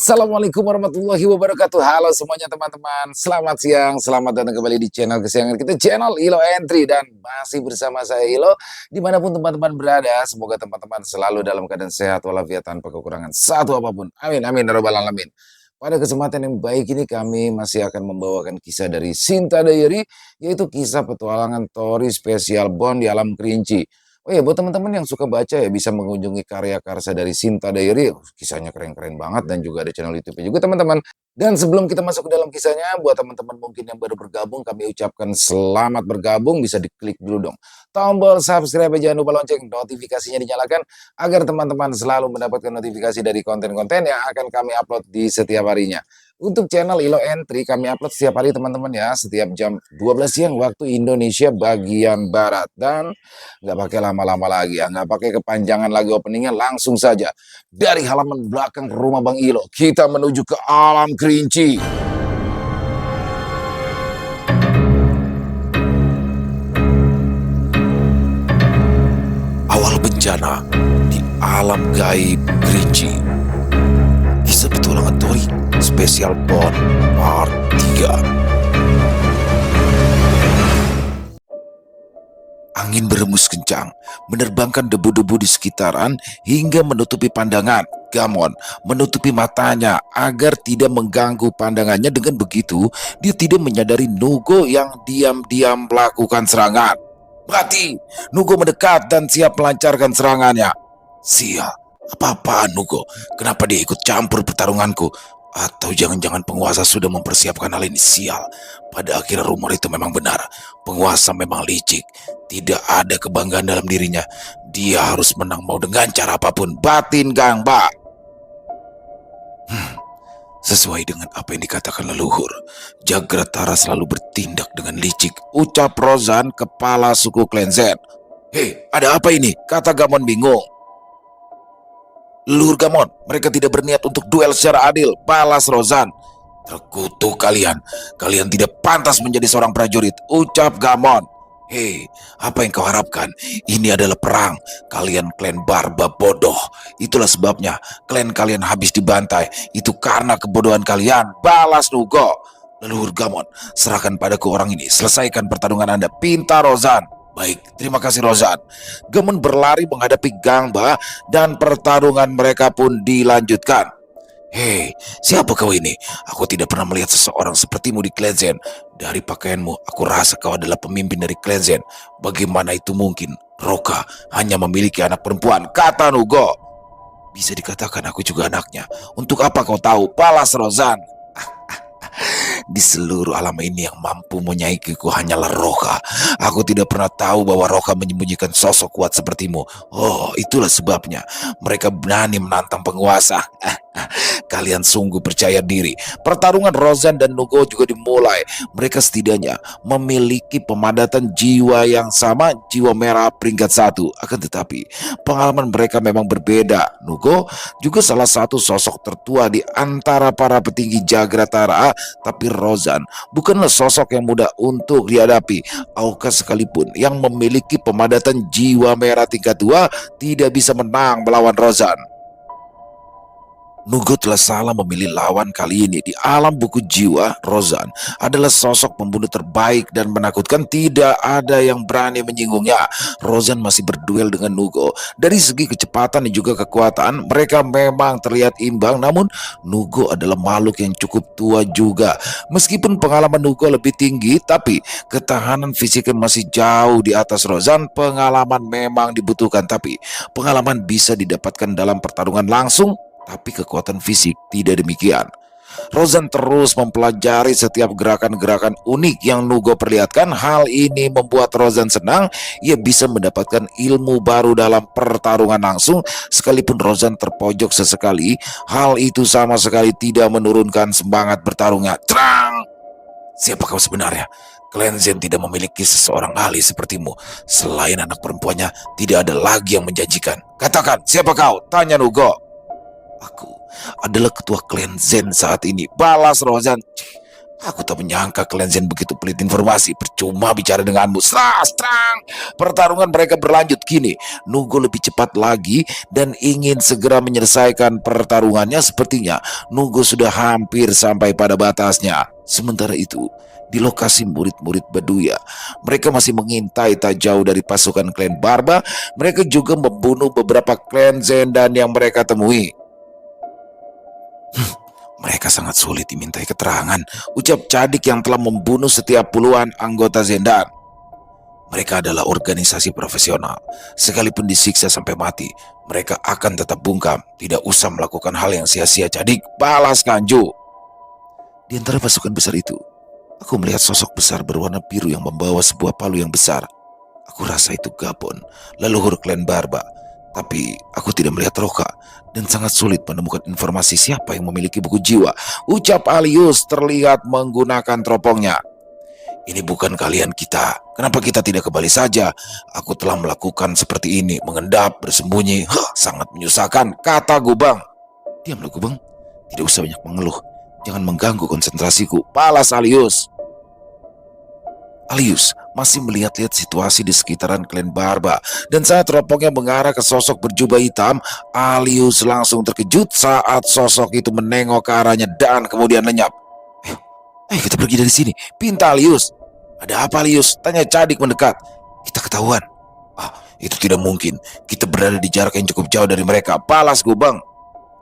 Assalamualaikum warahmatullahi wabarakatuh. Halo semuanya teman-teman. Selamat siang, selamat datang kembali di channel kesayangan kita, channel Ilo Entry. Dan masih bersama saya Ilo, dimanapun teman-teman berada. Semoga teman-teman selalu dalam keadaan sehat walafiat tanpa kekurangan satu apapun. Amin, amin, ya rabbal alamin. Pada kesempatan yang baik ini kami masih akan membawakan kisah dari Sinta Diary, yaitu kisah petualangan Tori Spesial Bond di Alam Kerinci. Oh ya, buat teman-teman yang suka baca ya bisa mengunjungi karya karsa dari Sinta Diary. Kisahnya keren-keren banget dan juga ada channel YouTube-nya juga teman-teman. Dan sebelum kita masuk ke dalam kisahnya, buat teman-teman mungkin yang baru bergabung, kami ucapkan selamat bergabung. Bisa diklik dulu dong tombol subscribe, jangan lupa lonceng notifikasinya dinyalakan agar teman-teman selalu mendapatkan notifikasi dari konten-konten yang akan kami upload di setiap harinya. Untuk channel Ilo Entry kami upload setiap hari teman-teman ya, setiap jam 12 siang waktu Indonesia bagian Barat. Dan nggak pakai lama-lama lagi ya, nggak pakai kepanjangan lagi openingnya, langsung saja dari halaman belakang rumah Bang Ilo kita menuju ke Alam Kerinci. Awal bencana di alam gaib Kerinci. Kisah petualangan Tori Spesial Bond Part 3. Angin berembus kencang, menerbangkan debu-debu di sekitaran hingga menutupi pandangan. Gamon menutupi matanya agar tidak mengganggu pandangannya. Dengan begitu, dia tidak menyadari Nugo yang diam-diam melakukan serangan. Mati! Nugo mendekat dan siap melancarkan serangannya. Sial, apa-apaan Nugo? Kenapa dia ikut campur pertarunganku? Atau jangan-jangan penguasa sudah mempersiapkan hal ini? Sial, pada akhirnya rumor itu memang benar. Penguasa memang licik. Tidak ada kebanggaan dalam dirinya. Dia harus menang mau dengan cara apapun. Batin Gangba. Sesuai dengan apa yang dikatakan leluhur, Jagratara selalu bertindak dengan licik, ucap Rozan, kepala suku klan Zen. Hei, ada apa ini? Kata Gamon bingung. Leluhur Gamon, mereka tidak berniat untuk duel secara adil, balas Rozan. Terkutuk kalian tidak pantas menjadi seorang prajurit, ucap Gamon. Hei, apa yang kau harapkan? Ini adalah perang. Kalian klan Barba bodoh. Itulah sebabnya klan kalian habis dibantai. Itu karena kebodohan kalian, balas Nugo. Leluhur Gamon, serahkan padaku orang ini. Selesaikan pertarungan Anda, pinta Rozan. Baik, terima kasih Rozan. Gamon berlari menghadapi Gangba dan pertarungan mereka pun dilanjutkan. Hei, siapa kau ini? Aku tidak pernah melihat seseorang sepertimu di klan Zen. Dari pakaianmu, aku rasa kau adalah pemimpin dari klan Zen. Bagaimana itu mungkin? Roka hanya memiliki anak perempuan, kata Nugo. Bisa dikatakan aku juga anaknya. Untuk apa kau tahu? Balas Rozan. Di seluruh alam ini yang mampu menyaikiku hanyalah Roka. Aku tidak pernah tahu bahwa Roka menyembunyikan sosok kuat sepertimu. Oh, itulah sebabnya mereka berani menantang penguasa. Kalian sungguh percaya diri. Pertarungan Rozan dan Nugo juga dimulai. Mereka setidaknya memiliki pemadatan jiwa yang sama, jiwa merah peringkat 1. Akan tetapi pengalaman mereka memang berbeda. Nugo juga salah satu sosok tertua di antara para petinggi Jagratara, tapi Rozan bukanlah sosok yang mudah untuk dihadapi. Auka sekalipun yang memiliki pemadatan jiwa merah tingkat 2 tidak bisa menang melawan Rozan. Nugo telah salah memilih lawan kali ini. Di alam buku jiwa, Rozan adalah sosok pembunuh terbaik dan menakutkan. Tidak ada yang berani menyinggungnya. Rozan masih berduel dengan Nugo. Dari segi kecepatan dan juga kekuatan, mereka memang terlihat imbang. Namun Nugo adalah makhluk yang cukup tua juga. Meskipun pengalaman Nugo lebih tinggi, tapi ketahanan fisiknya masih jauh di atas Rozan. Pengalaman memang dibutuhkan, tapi pengalaman bisa didapatkan dalam pertarungan langsung, tapi kekuatan fisik tidak demikian. Rozan terus mempelajari setiap gerakan-gerakan unik yang Nugo perlihatkan. Hal ini membuat Rozan senang. Ia bisa mendapatkan ilmu baru dalam pertarungan langsung. Sekalipun Rozan terpojok sesekali, hal itu sama sekali tidak menurunkan semangat bertarungnya. Terang! Siapa kau sebenarnya? Klan Zen tidak memiliki seseorang ahli sepertimu. Selain anak perempuannya, tidak ada lagi yang menjanjikan. Katakan, siapa kau? Tanya Nugo. Aku adalah ketua klan Zen saat ini, balas Rozan. Aku tak menyangka kalian Zen begitu pelit informasi. Percuma bicara denganmu. Strang. Pertarungan mereka berlanjut kini. Nugo lebih cepat lagi dan ingin segera menyelesaikan pertarungannya. Sepertinya Nugo sudah hampir sampai pada batasnya. Sementara itu, di lokasi murid-murid Baduya, mereka masih mengintai tak jauh dari pasukan klan Barba. Mereka juga membunuh beberapa klan Zendan yang mereka temui. Mereka sangat sulit dimintai keterangan, ucap Cadik yang telah membunuh setiap puluhan anggota Zendan. Mereka adalah organisasi profesional. Sekalipun disiksa sampai mati, mereka akan tetap bungkam. Tidak usah melakukan hal yang sia-sia, Cadik, balas Kanju. Di antara pasukan besar itu, aku melihat sosok besar berwarna biru yang membawa sebuah palu yang besar. Aku rasa itu Gabon, leluhur klan Barba. Tapi aku tidak melihat Roka dan sangat sulit menemukan informasi siapa yang memiliki buku jiwa. Ucap Alius terlihat menggunakan teropongnya. Ini bukan kalian kita. Kenapa kita tidak kembali saja? Aku telah melakukan seperti ini, mengendap, bersembunyi. Sangat menyusahkan, kata Gubang. Diamlah Gubang, tidak usah banyak mengeluh. Jangan mengganggu konsentrasiku, balas Alius. Alius masih melihat-lihat situasi di sekitaran klan Barba, dan saat teropongnya mengarah ke sosok berjubah hitam, Alius langsung terkejut saat sosok itu menengok ke arahnya dan kemudian lenyap. Ayo kita pergi dari sini, pinta Alius. Ada apa Alius? Tanya Cadik mendekat. Kita ketahuan. Itu tidak mungkin. Kita berada di jarak yang cukup jauh dari mereka, balas Gubang.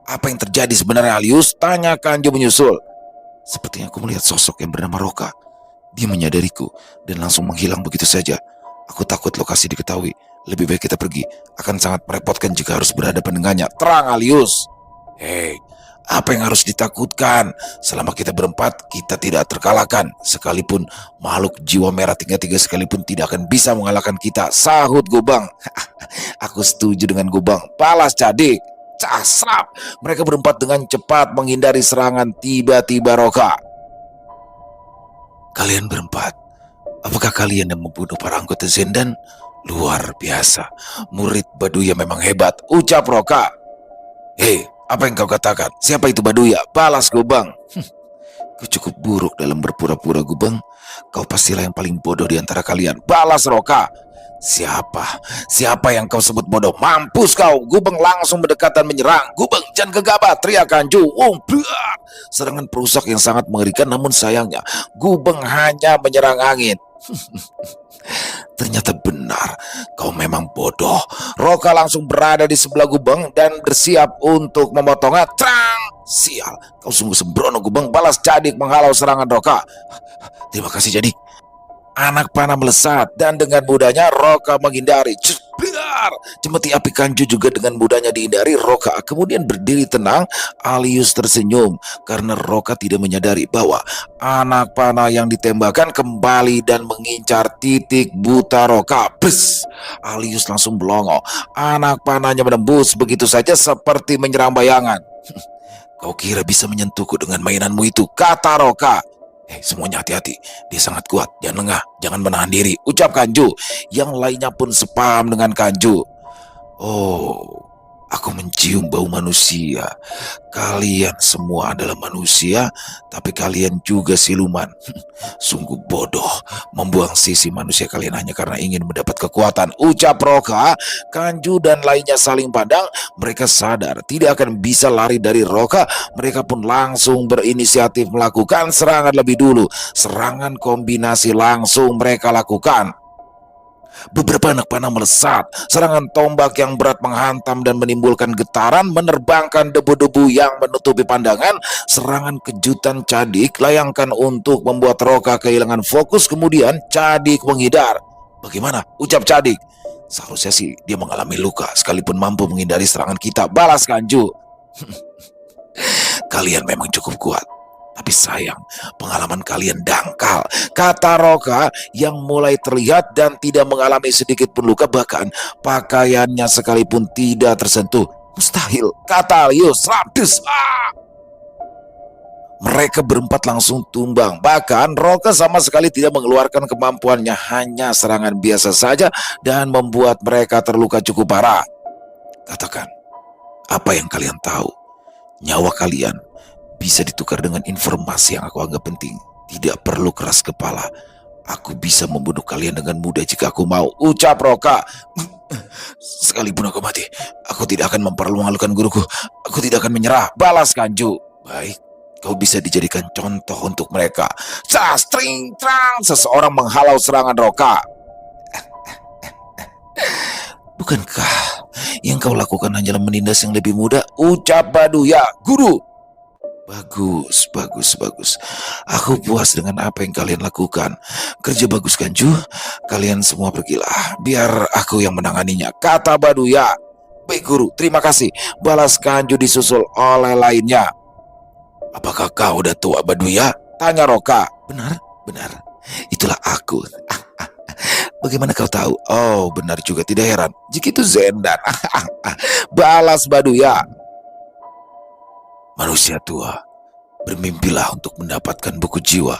Apa yang terjadi sebenarnya Alius? Tanya Kanju menyusul. Sepertinya aku melihat sosok yang bernama Roka. Dia menyadariku dan langsung menghilang begitu saja. Aku takut lokasi diketahui. Lebih baik kita pergi. Akan sangat merepotkan jika harus berhadapan dengannya. Terang Alius. Hei, apa yang harus ditakutkan? Selama kita berempat, kita tidak terkalahkan. Sekalipun makhluk jiwa merah tingkat 3 sekalipun tidak akan bisa mengalahkan kita, sahut Gobang. Aku setuju dengan Gobang, balas Cadik. Casrap. Mereka berempat dengan cepat menghindari serangan tiba-tiba Roka. Kalian berempat, apakah kalian yang membunuh para anggota Zendan? Luar biasa, murid Baduya memang hebat, ucap Roka. Hei, apa yang kau katakan? Siapa itu Baduya? Balas Gubang. Kau cukup buruk dalam berpura-pura Gubang. Kau pastilah yang paling bodoh di antara kalian, balas Roka. Siapa yang kau sebut bodoh? Mampus kau. Gubang langsung mendekat dan menyerang. Gubang, jangan gegabah, teriak Kanju. Serangan perusak yang sangat mengerikan, namun sayangnya Gubang hanya menyerang angin. Ternyata benar, kau memang bodoh. Roka langsung berada di sebelah Gubang dan bersiap untuk memotongnya. Trang! Sial, kau sungguh sembrono Gubang, balas Cadik menghalau serangan Roka. Terima kasih Cadik. Anak panah melesat dan dengan mudahnya Roka menghindari. Cemeti api Kanju juga dengan mudahnya dihindari Roka. Kemudian berdiri tenang. Alius tersenyum karena Roka tidak menyadari bahwa anak panah yang ditembakkan kembali dan mengincar titik buta Roka. Bes! Alius langsung melongo. Anak panahnya menembus begitu saja seperti menyerang bayangan. Kau kira bisa menyentuhku dengan mainanmu itu, kata Roka. Semuanya hati-hati, dia sangat kuat, jangan lengah, jangan menahan diri, ucap Kanju. Yang lainnya pun sepaham dengan Kanju. Oh, aku mencium bau manusia. Kalian semua adalah manusia, tapi kalian juga siluman. Sungguh bodoh membuang sisi manusia kalian hanya karena ingin mendapat kekuatan, ucap Roka. Kanju dan lainnya saling pandang. Mereka sadar tidak akan bisa lari dari Roka. Mereka pun langsung berinisiatif melakukan serangan lebih dulu. Serangan kombinasi langsung mereka lakukan. Beberapa anak panah melesat. Serangan tombak yang berat menghantam dan menimbulkan getaran, menerbangkan debu-debu yang menutupi pandangan. Serangan kejutan Cadik layangkan untuk membuat Roka kehilangan fokus. Kemudian Cadik menghindar. Bagaimana? Ucap Cadik. Seharusnya sih dia mengalami luka sekalipun mampu menghindari serangan kita, balas Kanju. Kalian memang cukup kuat, tapi sayang, pengalaman kalian dangkal, kata Roka yang mulai terlihat dan tidak mengalami sedikit pun luka, bahkan pakaiannya sekalipun tidak tersentuh. Mustahil, kata Alius. Rabdes. Mereka berempat langsung tumbang. Bahkan Roka sama sekali tidak mengeluarkan kemampuannya, hanya serangan biasa saja dan membuat mereka terluka cukup parah. Katakan, apa yang kalian tahu? Nyawa kalian bisa ditukar dengan informasi yang aku anggap penting. Tidak perlu keras kepala. Aku bisa membunuh kalian dengan mudah jika aku mau, ucap Roka. Sekalipun aku mati, aku tidak akan mempermalukan guruku. Aku tidak akan menyerah, balas Kanju. Baik, kau bisa dijadikan contoh untuk mereka. Tring, trang, seseorang menghalau serangan Roka. Bukankah yang kau lakukan hanyalah menindas yang lebih mudah, ucap Baduya. Guru, bagus, bagus, bagus. Aku puas dengan apa yang kalian lakukan. Kerja bagus, Kanju. Kalian semua pergilah, biar aku yang menanganinya, kata Baduya. Baik guru, terima kasih, balas Kanju disusul oleh lainnya. Apakah kau udah tua, Baduya? Tanya Roka. Benar, benar. Itulah aku. Bagaimana kau tahu? Oh, benar juga, tidak heran jika itu Zendan. Balas Baduya. Manusia tua, bermimpilah untuk mendapatkan buku jiwa.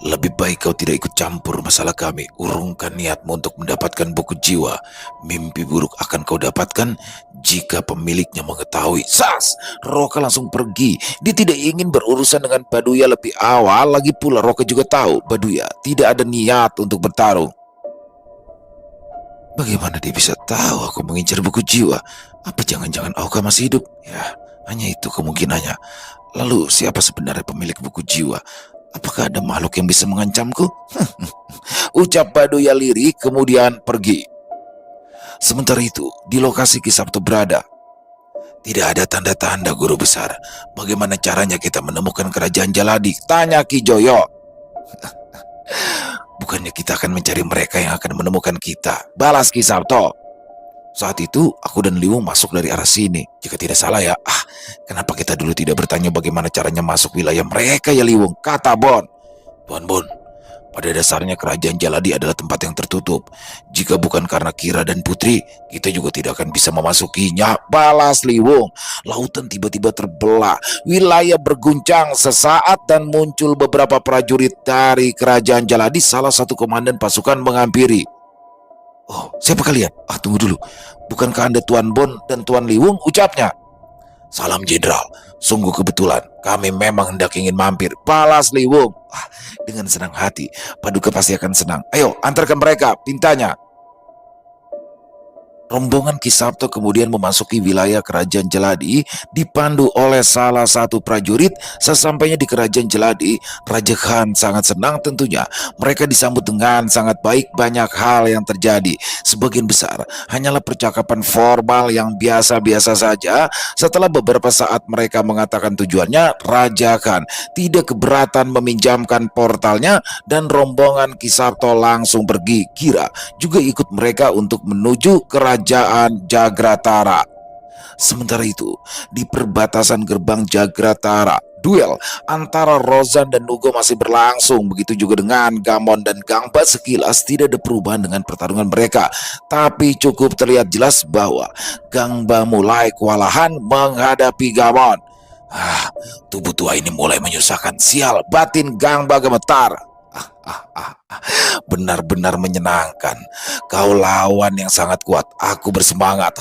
Lebih baik kau tidak ikut campur masalah kami. Urungkan niatmu untuk mendapatkan buku jiwa. Mimpi buruk akan kau dapatkan jika pemiliknya mengetahui. Sas! Roka langsung pergi. Dia tidak ingin berurusan dengan Baduya lebih awal. Lagi pula Roka juga tahu Baduya tidak ada niat untuk bertarung. Bagaimana dia bisa tahu aku mengincar buku jiwa? Apa jangan-jangan Aoka masih hidup? Ya, hanya itu kemungkinannya. Lalu siapa sebenarnya pemilik buku jiwa? Apakah ada makhluk yang bisa mengancamku? Ucap Baduya lirik kemudian pergi. Sementara itu, di lokasi Ki Sabto berada, tidak ada tanda-tanda guru besar. Bagaimana caranya kita menemukan kerajaan Jaladi? Tanya Ki Joyo. Bukannya kita akan mencari mereka yang akan menemukan kita, balas Ki Sabto. Saat itu aku dan Liwung masuk dari arah sini. Jika tidak salah ya, kenapa kita dulu tidak bertanya bagaimana caranya masuk wilayah mereka ya Liwung, kata Bon. Tuan Bon, pada dasarnya kerajaan Jaladi adalah tempat yang tertutup. Jika bukan karena Kira dan Putri, kita juga tidak akan bisa memasukinya, balas Liwung. Lautan tiba-tiba terbelah, wilayah berguncang sesaat dan muncul beberapa prajurit dari kerajaan Jaladi. Salah satu komandan pasukan menghampiri. Oh, siapa kalian? Tunggu dulu. Bukankah Anda Tuan Bon dan Tuan Liwung? Ucapnya. Salam Jenderal, sungguh kebetulan. Kami memang hendak ingin mampir, balas Liwung. Dengan senang hati, Paduka pasti akan senang. Ayo, antarkan mereka, pintanya. Rombongan Ki Sabto kemudian memasuki wilayah kerajaan Jaladi dipandu oleh salah satu prajurit. Sesampainya di kerajaan Jaladi, Raja Khan sangat senang tentunya. Mereka disambut dengan sangat baik. Banyak hal yang terjadi. Sebagian besar hanyalah percakapan formal yang biasa-biasa saja. Setelah beberapa saat mereka mengatakan tujuannya, Raja Khan tidak keberatan meminjamkan portalnya dan rombongan Ki Sabto langsung pergi. Kira juga ikut mereka untuk menuju kerajaan Jagratara. Sementara itu, di perbatasan gerbang Jagratara, duel antara Rozan dan Nugo masih berlangsung. Begitu juga dengan Gamon dan Gangba. Sekilas tidak ada perubahan dengan pertarungan mereka, tapi cukup terlihat jelas bahwa Gangba mulai kewalahan menghadapi Gamon. Tubuh tua ini mulai menyusahkan. Sial, batin Gangba gemetar. Benar-benar menyenangkan. Kau lawan yang sangat kuat. Aku bersemangat.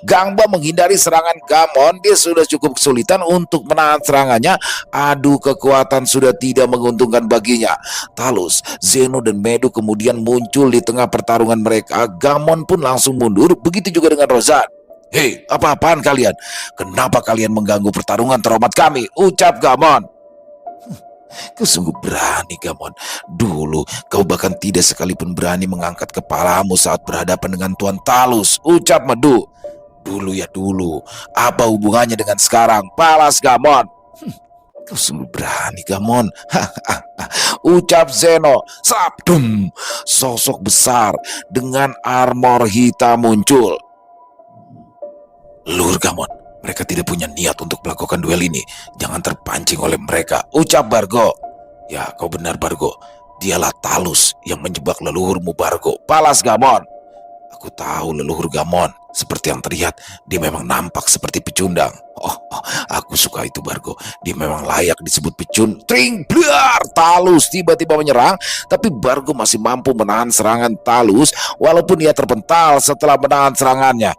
Gangba menghindari serangan Gamon. Dia sudah cukup kesulitan untuk menahan serangannya. Adu kekuatan sudah tidak menguntungkan baginya. Talus, Zeno dan Medu kemudian muncul di tengah pertarungan mereka. Gamon pun langsung mundur. Begitu juga dengan Rozan. Hei, apa-apaan kalian? Kenapa kalian mengganggu pertarungan terhormat kami? Ucap Gamon. Kau sungguh berani, Gamon. Dulu kau bahkan tidak sekalipun berani mengangkat kepalamu saat berhadapan dengan Tuan Talus, ucap Medu. Dulu ya dulu, apa hubungannya dengan sekarang? Balas Gamon. Kau sungguh berani, Gamon. Ucap Zeno. Sabdum, sosok besar dengan armor hitam muncul. Leluhur Gamon, mereka tidak punya niat untuk melakukan duel ini. Jangan terpancing oleh mereka, ucap Bargo. Ya, kau benar Bargo. Dialah Talus yang menjebak leluhurmu Bargo, balas Gamon. Aku tahu leluhur Gamon. Seperti yang terlihat, dia memang nampak seperti pecundang. Aku suka itu Bargo. Dia memang layak disebut pecun. Tring, blar, Talus tiba-tiba menyerang. Tapi Bargo masih mampu menahan serangan Talus. Walaupun ia terpental setelah menahan serangannya.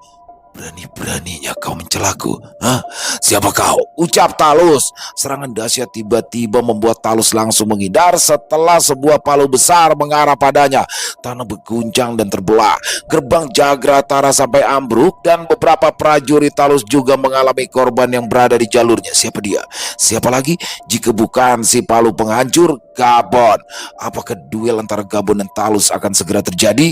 Berani-beraninya kau mencelaku. Hah? Siapa kau? Ucap Talus. Serangan dahsyat tiba-tiba membuat Talus langsung menghindar setelah sebuah palu besar mengarah padanya. Tanah berguncang dan terbelah. Gerbang Jagratara sampai ambruk dan beberapa prajurit Talus juga mengalami korban yang berada di jalurnya. Siapa dia? Siapa lagi? Jika bukan si palu penghancur, Gabon. Apakah duel antara Gabon dan Talus akan segera terjadi?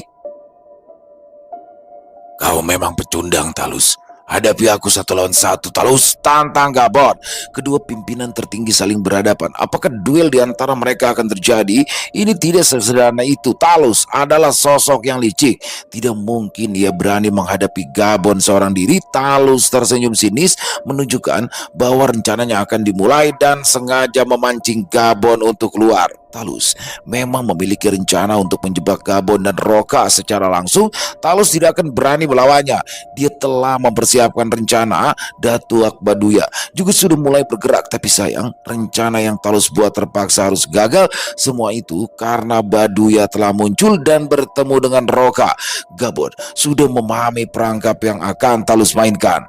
Kau memang pecundang, Talus. Hadapi aku 1 lawan 1, Talus, tantang Gabon. Kedua pimpinan tertinggi saling berhadapan. Apakah duel di antara mereka akan terjadi? Ini tidak sesederhana itu. Talus adalah sosok yang licik. Tidak mungkin dia berani menghadapi Gabon seorang diri. Talus tersenyum sinis menunjukkan bahwa rencananya akan dimulai dan sengaja memancing Gabon untuk keluar. Talus memang memiliki rencana untuk menjebak Gabon dan Roka secara langsung. Talus tidak akan berani melawannya. Dia telah mempersiapkan rencana. Datu Akbaduya juga sudah mulai bergerak, tapi sayang rencana yang Talus buat terpaksa harus gagal. Semua itu karena Baduya telah muncul dan bertemu dengan Roka. Gabon sudah memahami perangkap yang akan Talus mainkan.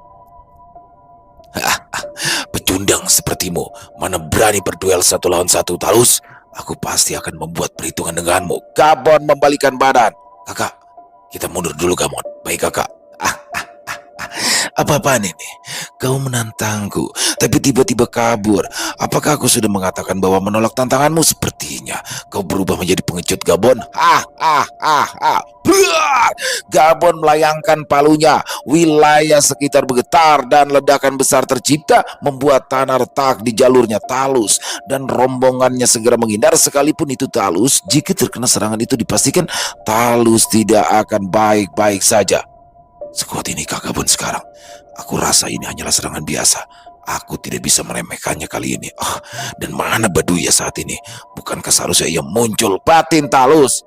Pecundang sepertimu, mana berani berduel 1 lawan 1, Talus? Aku pasti akan membuat perhitungan denganmu. Gabon membalikan badan. Kakak, kita mundur dulu, Gabon. Baik, kakak. Apa-apaan ini? Kau menantangku, tapi tiba-tiba kabur. Apakah aku sudah mengatakan bahwa menolak tantanganmu? Sepertinya kau berubah menjadi pengecut, Gabon. Buar! Gabon melayangkan palunya. Wilayah sekitar bergetar dan ledakan besar tercipta, membuat tanah retak di jalurnya. Talus dan rombongannya segera menghindar. Sekalipun itu Talus, jika terkena serangan itu dipastikan Talus tidak akan baik-baik saja. Sekuat ini Gabon sekarang. Aku rasa ini hanyalah serangan biasa. Aku tidak bisa meremehkannya kali ini. Dan mana Baduya saat ini? Bukankah seharusnya ia muncul? Batin Talus.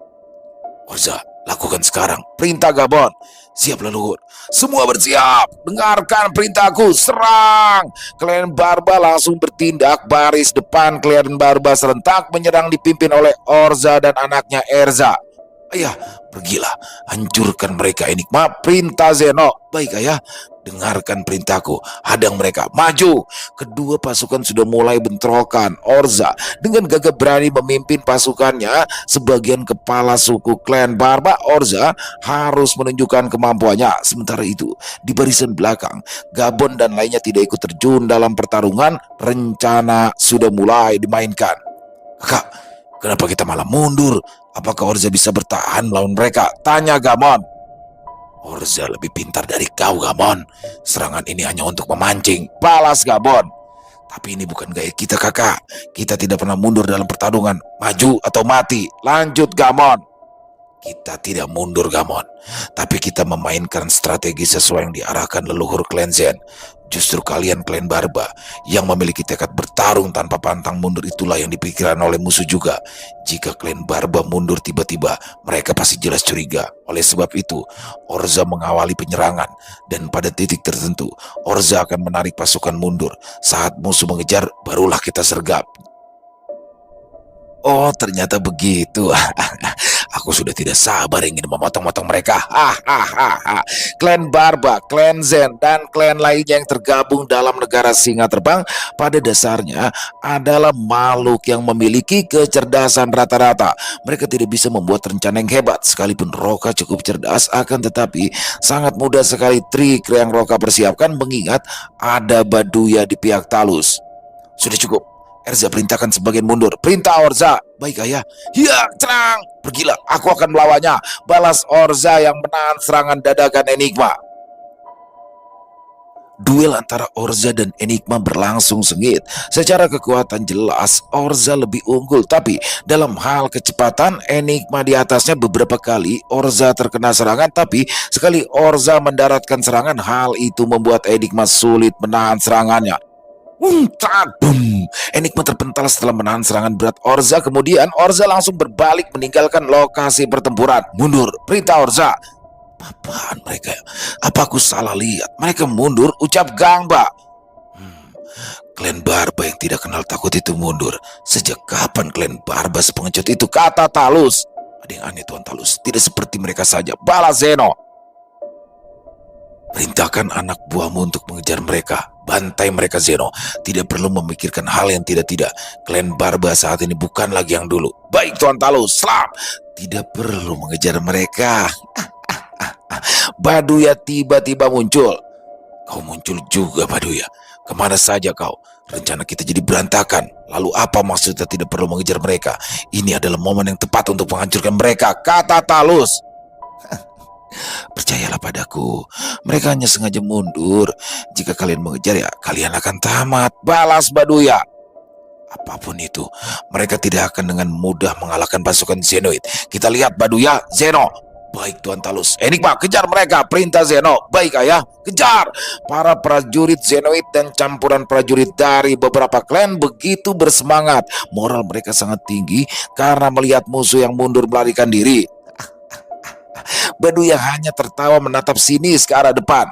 Orza, lakukan sekarang. Perintah Gabon. Siap leluhur. Semua bersiap. Dengarkan perintahku. Serang. Klan Barba langsung bertindak. Baris depan Klan Barba serentak menyerang dipimpin oleh Orza dan anaknya Erza. Ayah, pergilah, hancurkan mereka, Enigma. Perintah Zeno. Baik, ayah. Dengarkan perintahku, hadang mereka, maju. Kedua pasukan sudah mulai bentrokan. Orza dengan gagah berani memimpin pasukannya. Sebagian kepala suku Klan Barba, Orza harus menunjukkan kemampuannya. Sementara itu, di barisan belakang, Gabon dan lainnya tidak ikut terjun dalam pertarungan. Rencana sudah mulai dimainkan. Kakak, kenapa kita malah mundur? Apakah Orza bisa bertahan melawan mereka? Tanya Gabon. Orza lebih pintar dari kau, Gabon. Serangan ini hanya untuk memancing. Balas Gabon. Tapi ini bukan gaya kita, kakak. Kita tidak pernah mundur dalam pertarungan. Maju atau mati. Lanjut, Gabon. Kita tidak mundur, Gabon. Tapi kita memainkan strategi sesuai yang diarahkan leluhur Klan Zen. Justru kalian Klan Barba yang memiliki tekad bertarung tanpa pantang mundur itulah yang dipikirkan oleh musuh juga. Jika Klan Barba mundur tiba-tiba, mereka pasti jelas curiga. Oleh sebab itu, Orza mengawali penyerangan. Dan pada titik tertentu, Orza akan menarik pasukan mundur. Saat musuh mengejar, barulah kita sergap. Oh, ternyata begitu. Aku sudah tidak sabar ingin memotong-motong mereka. Klan Barba, Klan Zen, dan klan lainnya yang tergabung dalam negara singa terbang pada dasarnya adalah makhluk yang memiliki kecerdasan rata-rata. Mereka tidak bisa membuat rencana yang hebat. Sekalipun Roka cukup cerdas, akan tetapi sangat mudah sekali trik yang Roka persiapkan mengingat ada Baduya di pihak Talus. Sudah cukup. Erza perintahkan sebagian mundur. Perintah Orza. Baik, ayah. Ya, serang. Pergilah, aku akan melawannya. Balas Orza yang menahan serangan dadakan Enigma. Duel antara Orza dan Enigma berlangsung sengit. Secara kekuatan jelas Orza lebih unggul, tapi dalam hal kecepatan Enigma di atasnya. Beberapa kali Orza terkena serangan, tapi sekali Orza mendaratkan serangan, hal itu membuat Enigma sulit menahan serangannya. Enigma terpental setelah menahan serangan berat Orza. Kemudian Orza langsung berbalik meninggalkan lokasi pertempuran. Mundur, perintah Orza. Apaan mereka? Apa aku salah lihat? Mereka mundur, ucap Gangba. Klan Barba yang tidak kenal takut itu mundur. Sejak kapan Klan Barba sepengecut itu? Kata Talus. Ada yang aneh, Tuan Talus. Tidak seperti mereka saja. Balas Zeno. Perintahkan anak buahmu untuk mengejar mereka. Bantai mereka, Zeno. Tidak perlu memikirkan hal yang tidak-tidak. Klan Barba saat ini bukan lagi yang dulu. Baik, Tuan Talus. Selam. Tidak perlu mengejar mereka. Baduya tiba-tiba muncul. Kau muncul juga, Baduya. Kemana saja kau? Rencana kita jadi berantakan. Lalu apa maksudnya tidak perlu mengejar mereka? Ini adalah momen yang tepat untuk menghancurkan mereka, kata Talus. Percayalah padaku, mereka hanya sengaja mundur. Jika kalian mengejar ya, kalian akan tamat, balas Baduya. Apapun itu, mereka tidak akan dengan mudah mengalahkan pasukan Zenoid. Kita lihat, Baduya. Zeno. Baik, Tuan Talus. Enigma, kejar mereka. Perintah Zeno. Baik, Ayah. Kejar. Para prajurit Zenoid dan campuran prajurit dari beberapa klan begitu bersemangat. Moral mereka sangat tinggi karena melihat musuh yang mundur melarikan diri. Baduya hanya tertawa menatap sinis ke arah depan.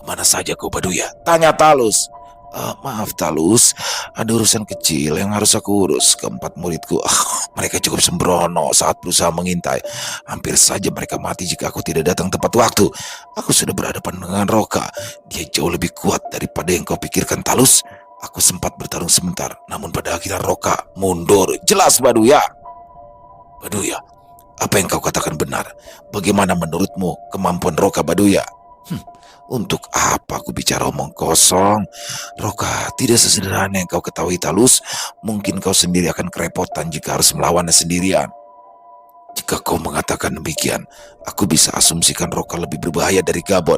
Kemana saja kau, Baduya? Tanya Talus. Maaf, Talus, ada urusan kecil yang harus aku urus. Keempat muridku, mereka cukup sembrono saat berusaha mengintai. Hampir saja mereka mati jika aku tidak datang tepat waktu. Aku sudah berhadapan dengan Roka. Dia jauh lebih kuat daripada yang kau pikirkan, Talus. Aku sempat bertarung sebentar, namun pada akhirnya Roka mundur. Jelas, Baduya. Baduya, apa yang kau katakan benar. Bagaimana menurutmu kemampuan Roka, Baduya? Untuk apa aku bicara omong kosong? Roka tidak sesederhana yang kau ketahui, Talus. Mungkin kau sendiri akan kerepotan jika harus melawannya sendirian. Jika kau mengatakan demikian, aku bisa asumsikan Roka lebih berbahaya dari Gabon.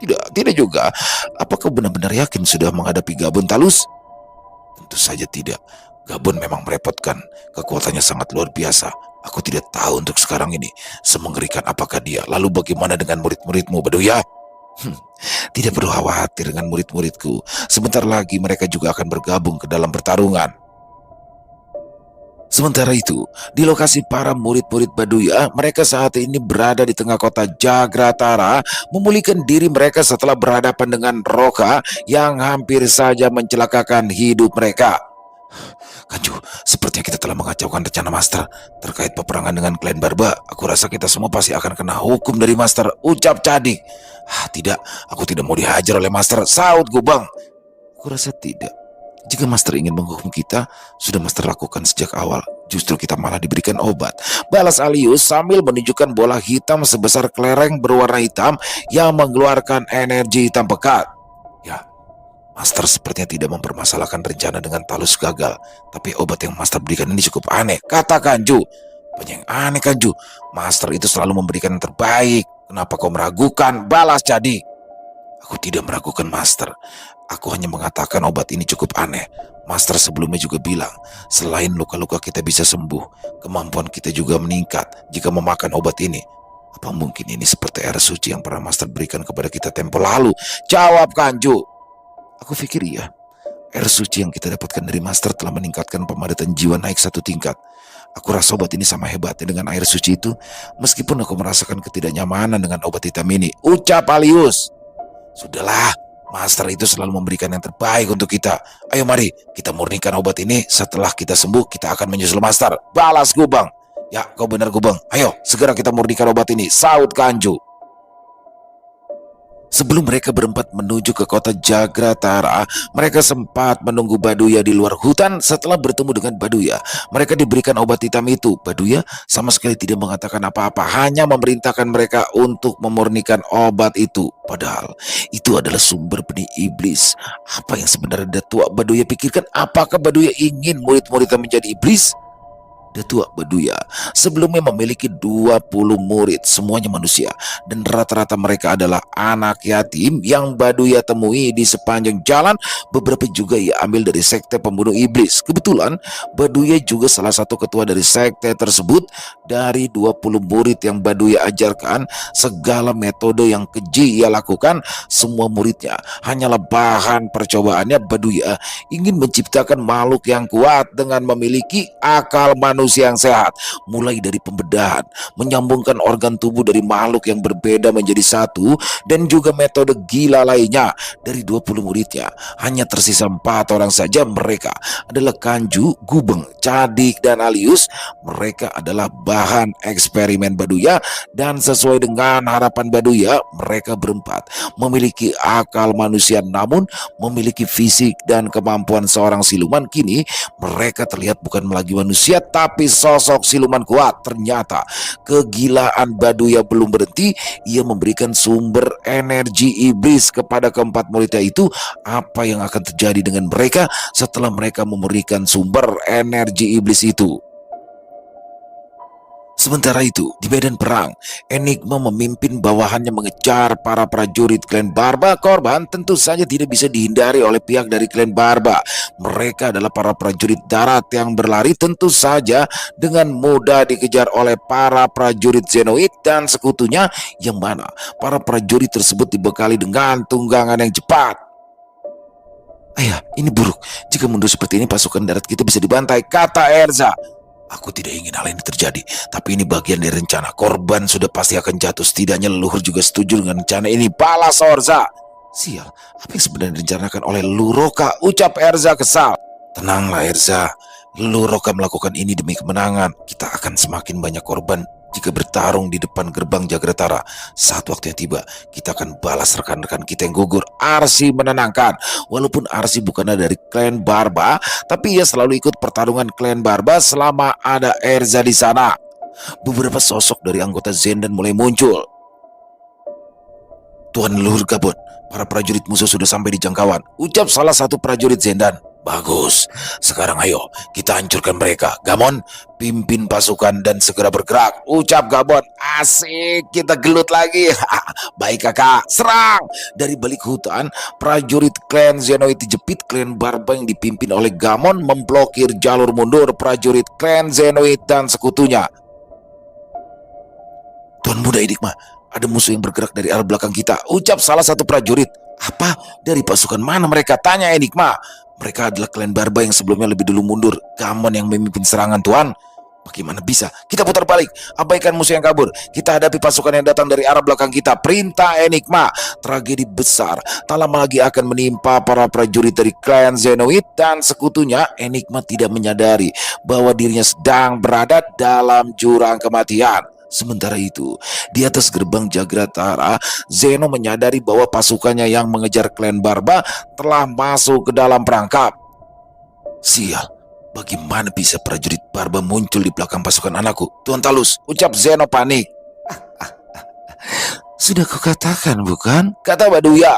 Tidak juga. Apa kau benar-benar yakin sudah menghadapi Gabon, Talus? Tentu saja tidak. Gabon memang merepotkan. Kekuatannya sangat luar biasa. Aku tidak tahu untuk sekarang ini semengerikan apakah dia. Lalu bagaimana dengan murid-muridmu, Baduya? Tidak perlu khawatir dengan murid-muridku. Sebentar lagi mereka juga akan bergabung ke dalam pertarungan. Sementara itu, di lokasi para murid-murid Baduya, mereka saat ini berada di tengah kota Jagratara, memulihkan diri mereka setelah berhadapan dengan Roka yang hampir saja mencelakakan hidup mereka. Kanju, sepertinya kita telah mengacaukan rencana Master terkait peperangan dengan klan Barba. Aku rasa kita semua pasti akan kena hukum dari Master, ucap Cadik. Tidak, aku tidak mau dihajar oleh Master, saut Gubang. Aku rasa tidak. Jika Master ingin menghukum kita, sudah Master lakukan sejak awal. Justru kita malah diberikan obat, balas Alius sambil menunjukkan bola hitam sebesar kelereng berwarna hitam yang mengeluarkan energi hitam pekat. Ya, Master sepertinya tidak mempermasalahkan rencana dengan Talus gagal. Tapi obat yang Master berikan ini cukup aneh, kata Kanju. Banyak yang aneh, Kanju. Master itu selalu memberikan yang terbaik. Kenapa kau meragukan? Balas Jadi. Aku tidak meragukan, Master. Aku hanya mengatakan obat ini cukup aneh. Master sebelumnya juga bilang, selain luka-luka kita bisa sembuh, kemampuan kita juga meningkat jika memakan obat ini. Apa mungkin ini seperti air suci yang pernah Master berikan kepada kita tempo lalu? Jawab Kanju. Aku pikir iya. Air suci yang kita dapatkan dari Master telah meningkatkan pemadatan jiwa naik 1 tingkat. Aku rasa obat ini sama hebatnya dengan air suci itu, meskipun aku merasakan ketidaknyamanan dengan obat hitam ini, ucap Alius. Sudahlah, Master itu selalu memberikan yang terbaik untuk kita. Ayo mari, kita murnikan obat ini. Setelah kita sembuh, kita akan menyusul Master, balas Gubang. Ya, kau benar Gubang. Ayo, segera kita murnikan obat ini, saut Kanju. Sebelum mereka berempat menuju ke kota Jagratara, mereka sempat menunggu Baduya di luar hutan. Setelah bertemu dengan Baduya, mereka diberikan obat hitam itu. Baduya sama sekali tidak mengatakan apa-apa, hanya memerintahkan mereka untuk memurnikan obat itu. Padahal itu adalah sumber benih iblis. Apa yang sebenarnya Datuk Baduya pikirkan? Apakah Baduya ingin murid-muridnya menjadi iblis? Datuk Baduya sebelumnya memiliki 20 murid, semuanya manusia, dan rata-rata mereka adalah anak yatim yang Baduya temui di sepanjang jalan. Beberapa juga ia ambil dari sekte pembunuh iblis. Kebetulan Baduya juga salah satu ketua dari sekte tersebut. Dari 20 murid yang Baduya ajarkan, segala metode yang keji ia lakukan, semua muridnya hanyalah bahan percobaannya. Baduya ingin menciptakan makhluk yang kuat dengan memiliki akal manusia. manusia yang sehat, mulai dari pembedahan, menyambungkan organ tubuh dari makhluk yang berbeda menjadi satu, dan juga metode gila lainnya. Dari 20 muridnya, hanya tersisa 4 orang saja. Mereka adalah Kanju, Gubeng, Cadik, dan Alius. Mereka adalah bahan eksperimen Baduya, dan sesuai dengan harapan Baduya, mereka berempat memiliki akal manusia namun memiliki fisik dan kemampuan seorang siluman. Kini mereka terlihat bukan lagi manusia tapi sosok siluman kuat. Ternyata kegilaan Baduya belum berhenti. Ia memberikan sumber energi iblis kepada keempat muridnya itu. Apa yang akan terjadi dengan mereka setelah mereka memberikan sumber energi iblis itu? Sementara itu, di medan perang, Enigma memimpin bawahannya mengejar para prajurit klan Barba. Korban tentu saja tidak bisa dihindari oleh pihak dari klan Barba. Mereka adalah para prajurit darat yang berlari, tentu saja dengan mudah dikejar oleh para prajurit Zenoid dan sekutunya, yang mana para prajurit tersebut dibekali dengan tunggangan yang cepat. Ayah, ini buruk. Jika mundur seperti ini, pasukan darat kita bisa dibantai, kata Erza. Aku tidak ingin hal ini terjadi, tapi ini bagian dari rencana. Korban sudah pasti akan jatuh. Setidaknya leluhur juga setuju dengan rencana ini, balas Orza. Sial, apa yang sebenarnya direncanakan oleh Luroka, ucap Erza kesal. Tenanglah Erza, Luroka melakukan ini demi kemenangan. Kita akan semakin banyak korban jika bertarung di depan gerbang Jagratara. Saat waktunya tiba, kita akan balas rekan-rekan kita yang gugur. Arsi menenangkan. Walaupun Arsi bukanlah dari klan Barba, tapi ia selalu ikut pertarungan klan Barba selama ada Erza di sana. Beberapa sosok dari anggota Zendan mulai muncul. Tuan Leluhur Gabon, para prajurit musuh sudah sampai di jangkauan, ucap salah satu prajurit Zendan. Bagus, sekarang ayo kita hancurkan mereka. Gamon, pimpin pasukan dan segera bergerak, ucap Gabon. Asik, kita gelut lagi. Baik kakak, serang. Dari balik hutan, prajurit klan Zenoid dijepit. Klan Barba yang dipimpin oleh Gamon memblokir jalur mundur prajurit klan Zenoid dan sekutunya. Tuan Muda Enigma, ada musuh yang bergerak dari arah belakang kita, ucap salah satu prajurit. Apa? Dari pasukan mana mereka? Tanya Enigma. Mereka adalah klan Barba yang sebelumnya lebih dulu mundur. Gamon yang memimpin serangan, Tuan. Bagaimana bisa? Kita putar balik. Abaikan musuh yang kabur. Kita hadapi pasukan yang datang dari arah belakang kita. Perintah Enigma. Tragedi besar tak lama lagi akan menimpa para prajurit dari klan Zenoid dan sekutunya. Enigma tidak menyadari bahwa dirinya sedang berada dalam jurang kematian. Sementara itu, di atas gerbang Jagratara, Zeno menyadari bahwa pasukannya yang mengejar klan Barba telah masuk ke dalam perangkap. Sial, bagaimana bisa prajurit Barba muncul di belakang pasukan anakku? Tuan Talus, ucap Zeno panik. Sudah kukatakan bukan? Kata Baduya.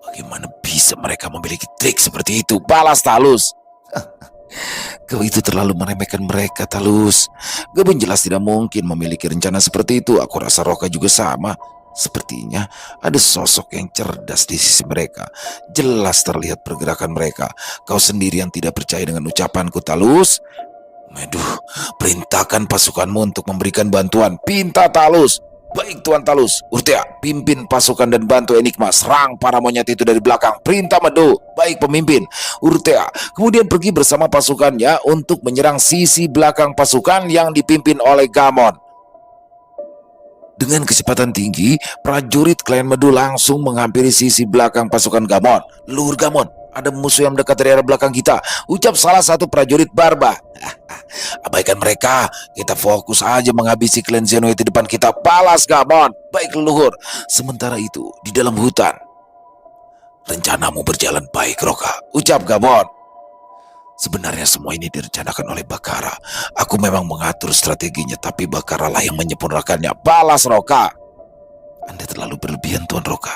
Bagaimana bisa mereka memiliki trik seperti itu? Balas Talus. Kau itu terlalu meremehkan mereka, Talus. Gabon jelas tidak mungkin memiliki rencana seperti itu. Aku rasa Roka juga sama. Sepertinya ada sosok yang cerdas di sisi mereka. Jelas terlihat pergerakan mereka. Kau sendiri yang tidak percaya dengan ucapanku, Talus. Meduh, perintahkan pasukanmu untuk memberikan bantuan, pinta Talus. Baik Tuan Talus. Urtea, pimpin pasukan dan bantu Enigma. Serang para monyet itu dari belakang. Perintah Medu. Baik pemimpin. Urtea kemudian pergi bersama pasukannya untuk menyerang sisi belakang pasukan yang dipimpin oleh Gamon. Dengan kecepatan tinggi, prajurit klan Medu langsung menghampiri sisi belakang pasukan Gamon. Leluhur Gamon, ada musuh yang mendekat dari arah belakang kita, ucap salah satu prajurit Barba. Abaikan mereka, kita fokus aja menghabisi klan Zenoid di depan kita, balas Gamon. Baik leluhur. Sementara itu, di dalam hutan, rencanamu berjalan baik Roka, ucap Gamon. Sebenarnya semua ini direncanakan oleh Bakara. Aku memang mengatur strateginya, tapi Bakara lah yang menyempurnakannya, balas Roka. Anda terlalu berlebihan Tuan Roka.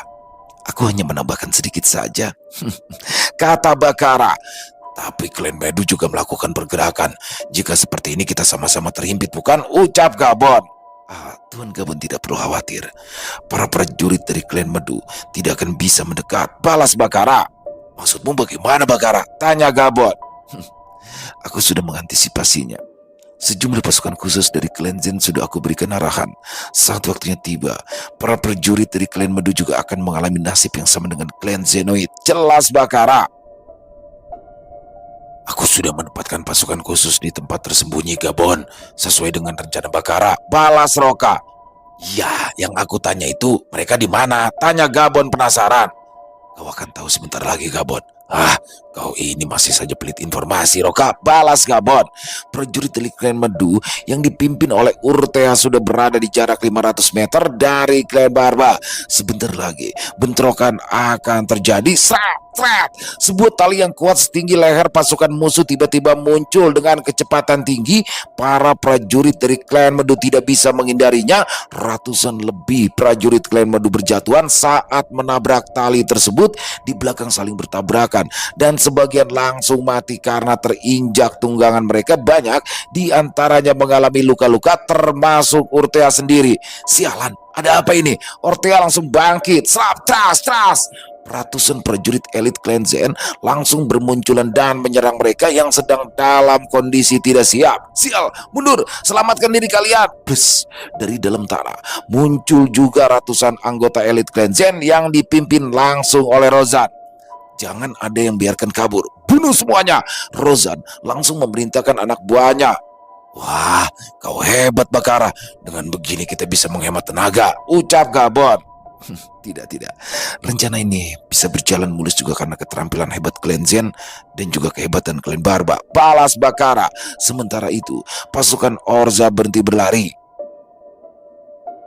Aku hanya menambahkan sedikit saja, kata Bakara. Tapi klan Medu juga melakukan pergerakan. Jika seperti ini kita sama-sama terhimpit, bukan? Ucap Gabon. Tuan Gabon tidak perlu khawatir. Para prajurit dari klan Medu tidak akan bisa mendekat, balas Bakara. Maksudmu bagaimana Bakara? Tanya Gabon. Aku sudah mengantisipasinya. Sejumlah pasukan khusus dari klan Zen sudah aku berikan arahan. Saat waktunya tiba, para prajurit dari klan Medu juga akan mengalami nasib yang sama dengan klan Zenoid, jelas Bakara. Aku sudah menempatkan pasukan khusus di tempat tersembunyi Gabon, sesuai dengan rencana Bakara. Balas Roka. Ya, yang aku tanya itu mereka di mana? Tanya Gabon penasaran. Kau akan tahu sebentar lagi, Gabon. Ah, kau ini masih saja pelit informasi, Roka. Balas Gabon. Prajurit dari klan Medu yang dipimpin oleh Urtea sudah berada di jarak 500 meter dari klan Barba. Sebentar lagi, bentrokan akan terjadi. Srat! Sebuah tali yang kuat setinggi leher pasukan musuh tiba-tiba muncul dengan kecepatan tinggi. Para prajurit dari klan Medu tidak bisa menghindarinya. Ratusan lebih prajurit klan Medu berjatuhan saat menabrak tali tersebut. Di belakang saling bertabrakan dan sebagian langsung mati karena terinjak tunggangan mereka. Banyak di antaranya mengalami luka-luka termasuk Urtea sendiri. Sialan, ada apa ini? Urtea langsung bangkit. Slap, tras. Ratusan prajurit elit klan Zen langsung bermunculan dan menyerang mereka yang sedang dalam kondisi tidak siap. Sial, mundur, selamatkan diri kalian. Bus, dari dalam tanah muncul juga ratusan anggota elit klan Zen yang dipimpin langsung oleh Rozan. Jangan ada yang biarkan kabur, bunuh semuanya. Rozan langsung memerintahkan anak buahnya. Wah, kau hebat Bakara. Dengan begini kita bisa menghemat tenaga, ucap Gabon. Tidak. Rencana ini bisa berjalan mulus juga karena keterampilan hebat klan Zen dan juga kehebatan klan Barba. Balas Bakara. Sementara itu, pasukan Orza berhenti berlari.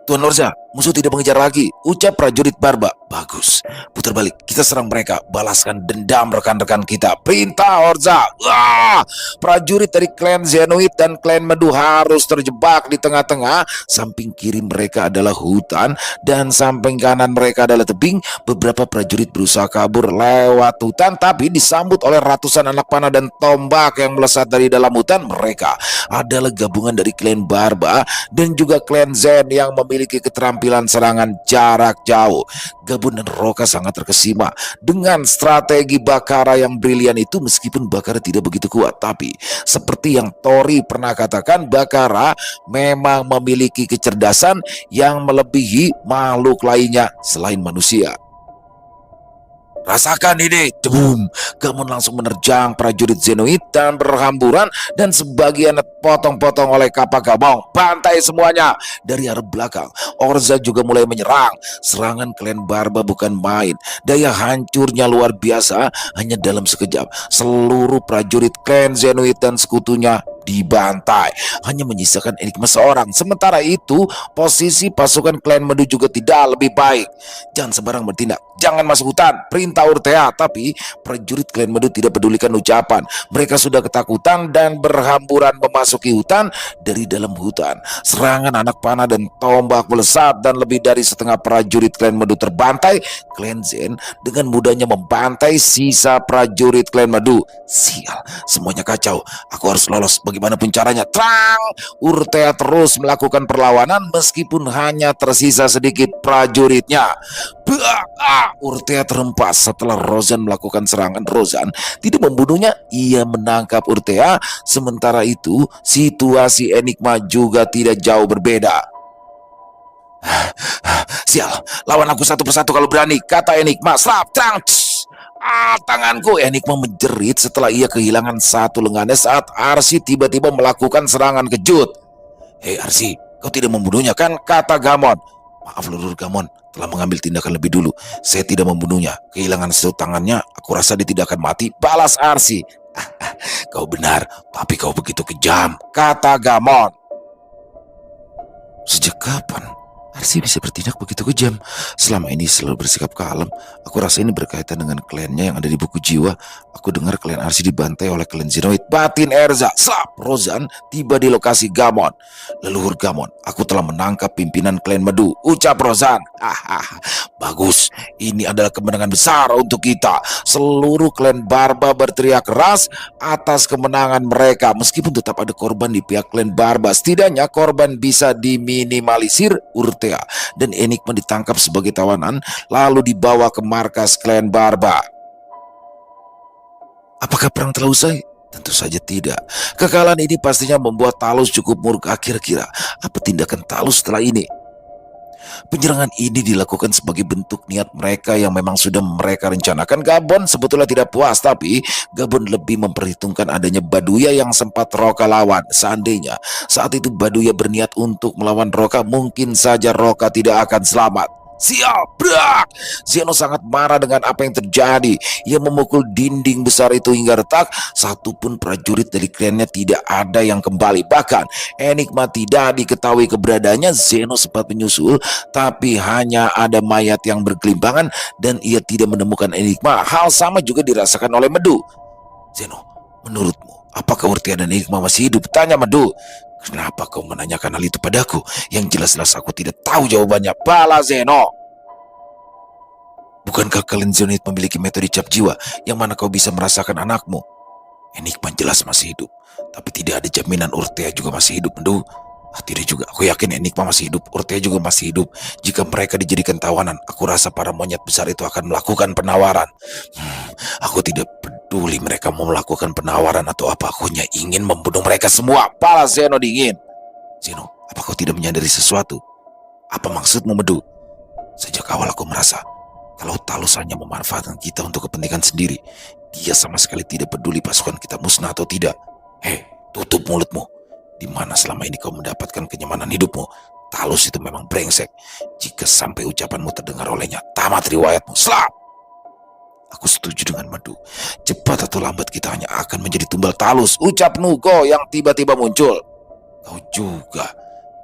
Tuan Orza, musuh tidak mengejar lagi, ucap prajurit Barba. Bagus, putar balik, kita serang mereka, balaskan dendam rekan-rekan kita. Perintah Orza. Wah! Prajurit dari klan Zenoid dan klan Medu harus terjebak di tengah-tengah. Samping kiri mereka adalah hutan dan samping kanan mereka adalah tebing. Beberapa prajurit berusaha kabur lewat hutan, tapi disambut oleh ratusan anak panah dan tombak yang melesat dari dalam hutan. Mereka adalah gabungan dari klan Barba dan juga klan Zen yang memiliki keterampilan serangan jarak jauh. Gabon dan Roka sangat terkesima dengan strategi Bakara yang brilian itu. Meskipun Bakara tidak begitu kuat, tapi seperti yang Tori pernah katakan, Bakara memang memiliki kecerdasan yang melebihi makhluk lainnya selain manusia. Rasakan ini, boom! Gamon langsung menerjang prajurit Zenoid dan berhamburan dan sebagian potong-potong oleh kapak Gabong. Bantai semuanya dari arah belakang. Orza juga mulai menyerang. Serangan klan Barba bukan main. Daya hancurnya luar biasa. Hanya dalam sekejap, seluruh prajurit klan Zenoid dan sekutunya dibantai, hanya menyisakan Enigma seorang. Sementara itu, posisi pasukan klan Medu juga tidak lebih baik. Jangan sembarang bertindak, jangan masuk hutan, perintah Urtea. Tapi prajurit klan Medu tidak pedulikan ucapan. Mereka sudah ketakutan dan berhamburan memasuki hutan. Dari dalam hutan, serangan anak panah dan tombak melesat dan lebih dari setengah prajurit klan Medu terbantai. Klan Zen dengan mudahnya membantai sisa prajurit klan Medu. Sial, semuanya kacau. Aku harus lolos bagaimanapun caranya. Trang! Urtea terus melakukan perlawanan meskipun hanya tersisa sedikit prajuritnya. Urtea terhempas setelah Rozan melakukan serangan. Rozan tidak membunuhnya, ia menangkap Urtea. Sementara itu, situasi Enigma juga tidak jauh berbeda. Sial, lawan aku satu persatu kalau berani, kata Enigma. Slap, trang! Tanganku. Enigma menjerit setelah ia kehilangan satu lengannya saat Arsi tiba-tiba melakukan serangan kejut. Hei Arsi, kau tidak membunuhnya kan? Kata Gamon. Maaf Lurur Gamon, telah mengambil tindakan lebih dulu. Saya tidak membunuhnya. Kehilangan satu tangannya, aku rasa dia tidak akan mati. Balas Arsi. Kau benar, tapi kau begitu kejam, kata Gamon. Sejak kapan Arsi bisa bertindak begitu kejam? Selama ini selalu bersikap kalem. Aku rasa ini berkaitan dengan klannya yang ada di buku jiwa. Aku dengar klan Arsi dibantai oleh klan Zenoid. Batin Erza. Slap! Rozan tiba di lokasi Gamon. Leluhur Gamon, aku telah menangkap pimpinan klan Medu, ucap Rozan. Bagus, ini adalah kemenangan besar untuk kita. Seluruh klan Barba berteriak keras atas kemenangan mereka. Meskipun tetap ada korban di pihak klan Barba, setidaknya korban bisa diminimalisir. Urtea dan Enigma ditangkap sebagai tawanan lalu dibawa ke markas klan Barba. Apakah perang telah usai? Tentu saja tidak. Kekalahan ini pastinya membuat Talus cukup murka. Kira-kira apa tindakan Talus setelah ini? Penyerangan ini dilakukan sebagai bentuk niat mereka yang memang sudah mereka rencanakan. Gabon sebetulnya tidak puas, tapi Gabon lebih memperhitungkan adanya Baduya yang sempat Roka lawan. Seandainya saat itu Baduya berniat untuk melawan Roka, mungkin saja Roka tidak akan selamat. Siap, brak! Zeno sangat marah dengan apa yang terjadi. Ia memukul dinding besar itu hingga retak. Satupun prajurit dari kliennya tidak ada yang kembali. Bahkan Enigma tidak diketahui keberadaannya. Zeno sempat menyusul, tapi hanya ada mayat yang bergelimpangan dan ia tidak menemukan Enigma. Hal sama juga dirasakan oleh Medu. Zeno, menurutmu apakah Urtia dan Enigma masih hidup? Tanya Medu. Kenapa kau menanyakan hal itu padaku? Yang jelas-jelas aku tidak tahu jawabannya. Bala Zeno. Bukankah kalian Zenit memiliki metode cap jiwa yang mana kau bisa merasakan anakmu? Enigma jelas masih hidup, tapi tidak ada jaminan Urtea juga masih hidup, Mendu. Tidak juga, aku yakin Enigma masih hidup, Urtea juga masih hidup. Jika mereka dijadikan tawanan, aku rasa para monyet besar itu akan melakukan penawaran. Aku tidak peduli mereka mau melakukan penawaran atau apa, aku hanya ingin membunuh mereka semua. Pala Zeno dingin. Zeno, apa kau tidak menyadari sesuatu? Apa maksudmu, Medu? Sejak awal aku merasa kalau Talus hanya memanfaatkan kita untuk kepentingan sendiri. Dia sama sekali tidak peduli pasukan kita musnah atau tidak. Hei, tutup mulutmu. Di mana selama ini kau mendapatkan kenyamanan hidupmu? Talus itu memang brengsek. Jika sampai ucapanmu terdengar olehnya, tamat riwayatmu. Slap! Aku setuju dengan Madu. Cepat atau lambat kita hanya akan menjadi tumbal Talus. Ucap Nugo yang tiba-tiba muncul. Kau juga.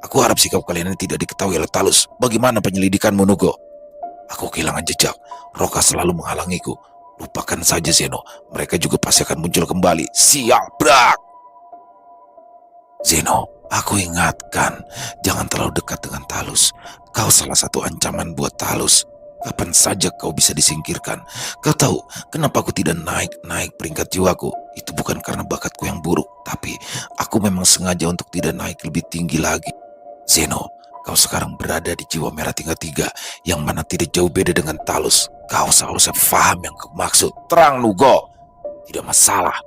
Aku harap sikap kalian ini tidak diketahui oleh Talus. Bagaimana penyelidikanmu, Nugo? Aku kehilangan jejak. Roka selalu menghalangiku. Lupakan saja Zeno. Mereka juga pasti akan muncul kembali. Siap, brak! Zeno, aku ingatkan. Jangan terlalu dekat dengan Talus. Kau salah satu ancaman buat Talus. Kapan saja kau bisa disingkirkan. Kau tahu kenapa aku tidak naik-naik peringkat jiwaku? Itu bukan karena bakatku yang buruk. Tapi aku memang sengaja untuk tidak naik lebih tinggi lagi. Zeno, kau sekarang berada di jiwa merah tingkat 3, yang mana tidak jauh beda dengan Talus. Kau seharusnya paham yang aku maksud. Terang, Nugo. Tidak masalah.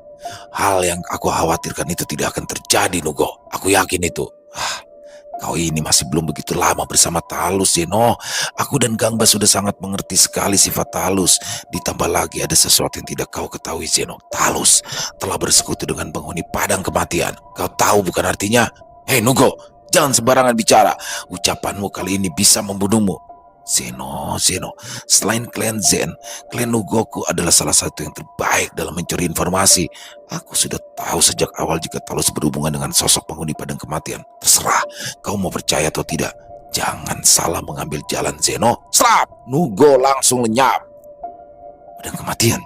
Hal yang aku khawatirkan itu tidak akan terjadi, Nugo. Aku yakin itu. Kau ini masih belum begitu lama bersama Talus, Zeno. Aku dan Gangba sudah sangat mengerti sekali sifat Talus. Ditambah lagi ada sesuatu yang tidak kau ketahui, Zeno. Talus telah bersekutu dengan penghuni padang kematian. Kau tahu bukan artinya? Hei, Nugo. Jangan sembarangan bicara. Ucapanmu kali ini bisa membunuhmu. Zeno, selain klan Zen, klan Nugoku adalah salah satu yang terbaik dalam mencari informasi. Aku sudah tahu sejak awal jika Talus berhubungan dengan sosok penghuni padang kematian. Terserah, kau mau percaya atau tidak. Jangan salah mengambil jalan, Zeno. Slap! Nugo langsung lenyap. Padang kematian.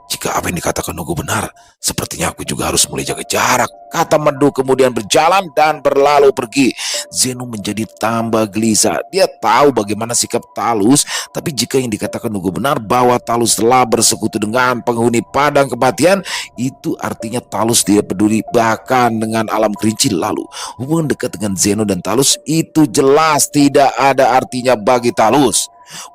Jika apa yang dikatakan Nugo benar, sepertinya aku juga harus mulai jaga jarak. Kata Medu kemudian berjalan dan berlalu pergi. Zeno menjadi tambah gelisah. Dia tahu bagaimana sikap Talus, tapi jika yang dikatakan Nugo benar bahwa Talus telah bersekutu dengan penghuni padang kematian, itu artinya Talus tidak peduli bahkan dengan alam kerinci. Lalu hubungan dekat dengan Zeno dan Talus itu jelas tidak ada artinya bagi Talus.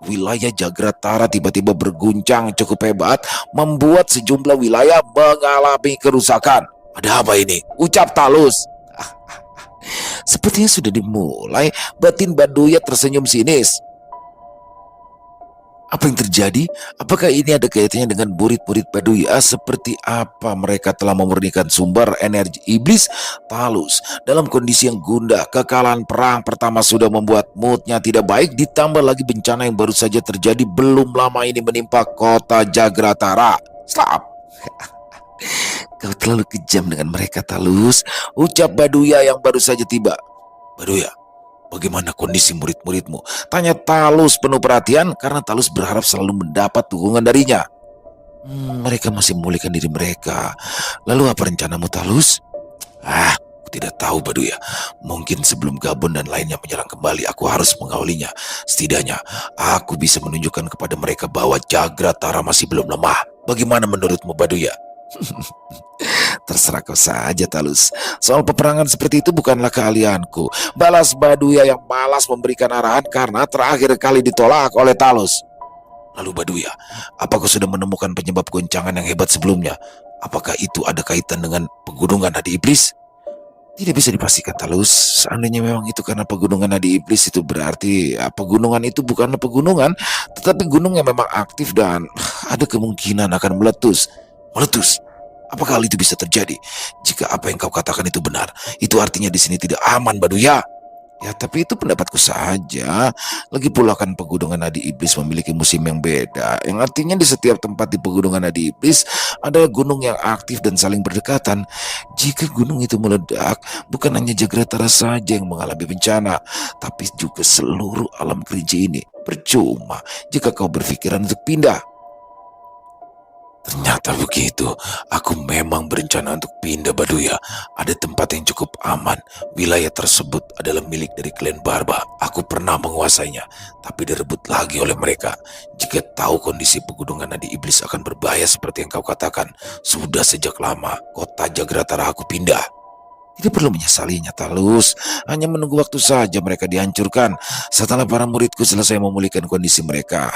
Wilayah Jagratara tiba-tiba berguncang cukup hebat, membuat sejumlah wilayah mengalami kerusakan. Ada apa ini? Ucap Talus. Sepertinya sudah dimulai. Batin Baduya tersenyum sinis. Apa yang terjadi? Apakah ini ada kaitannya dengan murid-murid Baduya? Seperti apa mereka telah memurnikan sumber energi iblis? Talus dalam kondisi yang gundah. Kekalahan perang pertama sudah membuat moodnya tidak baik. Ditambah lagi bencana yang baru saja terjadi belum lama ini menimpa kota Jagratara. Stop. Kau terlalu kejam dengan mereka, Talus. Ucap Baduya yang baru saja tiba. Baduya, bagaimana kondisi murid-muridmu? Tanya Talus penuh perhatian karena Talus berharap selalu mendapat dukungan darinya. Mereka masih memulihkan diri mereka. Lalu apa rencanamu, Talus? Aku tidak tahu, Baduya. Mungkin sebelum Gabon dan lainnya menyerang kembali, aku harus mengawalinya. Setidaknya aku bisa menunjukkan kepada mereka bahwa Jagratara masih belum lemah. Bagaimana menurutmu, Baduya? Terserah kau saja, Talus. Soal peperangan seperti itu bukanlah keahlianku. Balas Baduya yang malas memberikan arahan karena terakhir kali ditolak oleh Talus. Lalu Baduya, apa kau sudah menemukan penyebab goncangan yang hebat sebelumnya? Apakah itu ada kaitan dengan pegunungan hadi iblis? Tidak bisa dipastikan Talus. Seandainya memang itu karena pegunungan nadi iblis, itu berarti pegunungan itu bukanlah pegunungan, tetapi gunung yang memang aktif dan ada kemungkinan akan meletus. Meletus. Apakah hal itu bisa terjadi? Jika apa yang kau katakan itu benar, itu artinya di sini tidak aman, Baduya. Ya, tapi itu pendapatku saja. Lagi pula kan pegunungan nadi iblis memiliki musim yang beda, yang artinya di setiap tempat di pegunungan nadi iblis ada gunung yang aktif dan saling berdekatan. Jika gunung itu meledak, bukan hanya Jagratara saja yang mengalami bencana, tapi juga seluruh alam kerinci ini. Percuma jika kau berpikiran untuk pindah. Ternyata begitu. Aku memang berencana untuk pindah, Baduya. Ada tempat yang cukup aman. Wilayah tersebut adalah milik dari klan Barba. Aku pernah menguasainya, tapi direbut lagi oleh mereka. Jika tahu kondisi pegunungan nadi iblis akan berbahaya seperti yang kau katakan, sudah sejak lama kota Jagratara aku pindah. Tidak perlu menyesalinya, Talus. Hanya menunggu waktu saja mereka dihancurkan. Setelah para muridku selesai memulihkan kondisi mereka,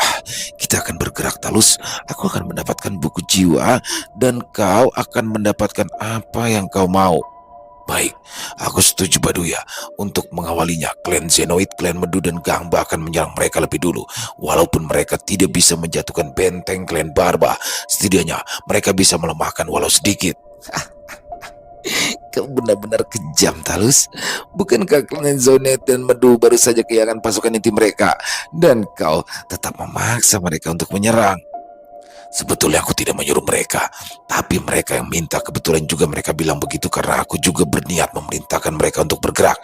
kita akan bergerak, Talus. Aku akan mendapatkan buku jiwa, dan kau akan mendapatkan apa yang kau mau. Baik, aku setuju, Baduya. Untuk mengawalinya, klan Zenoid, klan Medu, dan Gangba akan menyerang mereka lebih dulu. Walaupun mereka tidak bisa menjatuhkan benteng klan Barba, setidaknya mereka bisa melemahkan walau sedikit. Kau benar-benar kejam, Talus. Bukankah klan Zonet dan Medu baru saja kehilangan pasukan inti mereka, dan kau tetap memaksa mereka untuk menyerang? Sebetulnya aku tidak menyuruh mereka, tapi mereka yang minta. Kebetulan juga mereka bilang begitu karena aku juga berniat memerintahkan mereka untuk bergerak.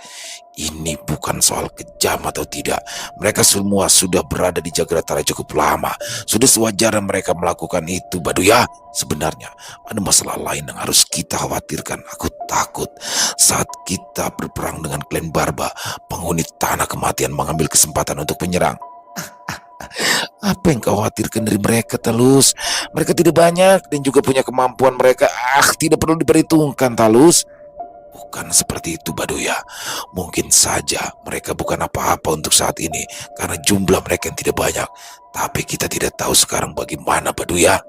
Ini bukan soal kejam atau tidak. Mereka semua sudah berada di Jagratara cukup lama. Sudah sewajarnya mereka melakukan itu, Baduya. Sebenarnya ada masalah lain yang harus kita khawatirkan. Aku takut saat kita berperang dengan klan Barba, penghuni tanah kematian mengambil kesempatan untuk menyerang. Apa yang kau khawatirkan dari mereka, Talus? Mereka tidak banyak dan juga punya kemampuan mereka. Tidak perlu diperhitungkan, Talus. Bukan seperti itu, Baduya. Mungkin saja mereka bukan apa-apa untuk saat ini karena jumlah mereka yang tidak banyak. Tapi kita tidak tahu sekarang bagaimana, Baduya.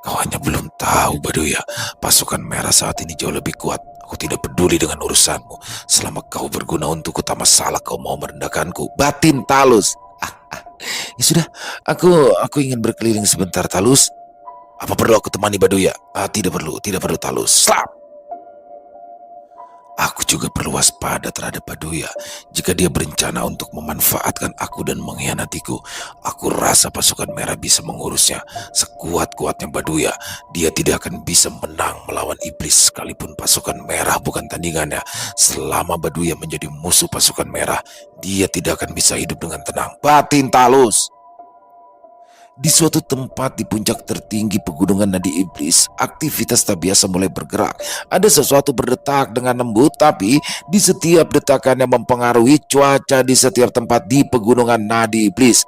Kau hanya belum tahu, Baduya. Pasukan merah saat ini jauh lebih kuat. Aku tidak peduli dengan urusanmu. Selama kau berguna untukku, tak masalah kau mau merendahkanku. Batin, Talus. Ya sudah, aku ingin berkeliling sebentar, Talus. Apa perlu aku temani, Baduya? Tidak perlu, Talus. Slap! Aku juga perlu waspada terhadap Baduya. Jika dia berencana untuk memanfaatkan aku dan mengkhianatiku, aku rasa pasukan merah bisa mengurusnya. Sekuat-kuatnya Baduya, dia tidak akan bisa menang melawan iblis sekalipun pasukan merah bukan tandingannya. Selama Baduya menjadi musuh pasukan merah, dia tidak akan bisa hidup dengan tenang. Batin, Talus! Di suatu tempat di puncak tertinggi pegunungan nadi iblis, aktivitas tak biasa mulai bergerak. Ada sesuatu berdetak dengan lembut, tapi di setiap detakannya mempengaruhi cuaca di setiap tempat di pegunungan nadi iblis.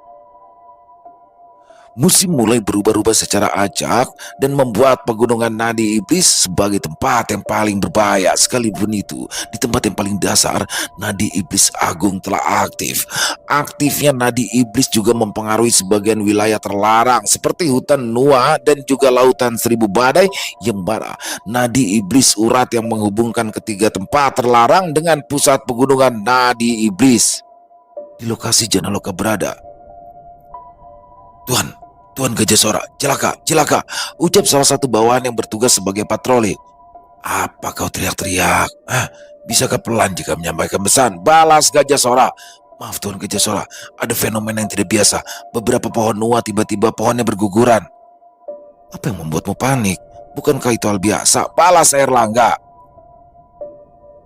Musim mulai berubah-ubah secara acak dan membuat pegunungan nadi iblis sebagai tempat yang paling berbahaya. Sekalipun itu, di tempat yang paling dasar, nadi iblis agung telah aktif. Aktifnya nadi iblis juga mempengaruhi sebagian wilayah terlarang seperti hutan Nua dan juga lautan Seribu Badai, yang mana nadi iblis urat yang menghubungkan ketiga tempat terlarang dengan pusat pegunungan nadi iblis. Di lokasi Janaloka berada, Tuan Gajah Sora, celaka, ucap salah satu bawahan yang bertugas sebagai patroli. Apa kau teriak-teriak? Bisakah pelan jika menyampaikan pesan? Balas Gajah Sora. Maaf Tuan Gajah Sora, ada fenomena yang tidak biasa. Beberapa pohon Nua tiba-tiba pohonnya berguguran. Apa yang membuatmu panik? Bukankah itu hal biasa? Balas Airlangga.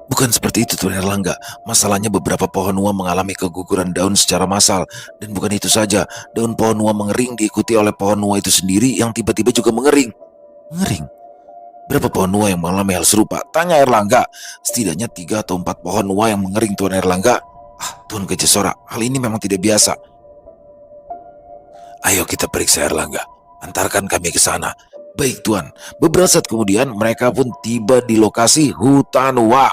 Bukan seperti itu, Tuan Erlangga. Masalahnya beberapa pohon Nua mengalami keguguran daun secara massal. Dan bukan itu saja, daun pohon Nua mengering diikuti oleh pohon Nua itu sendiri yang tiba-tiba juga mengering. Mengering? Berapa pohon Nua yang mengalami hal serupa? Tanya Erlangga. Setidaknya 3 atau 4 pohon Nua yang mengering, Tuan Erlangga. Tuan Gajah Sora, hal ini memang tidak biasa. Ayo kita periksa Erlangga. Antarkan kami ke sana. Baik Tuan. Beberapa saat kemudian mereka pun tiba di lokasi hutan Nua.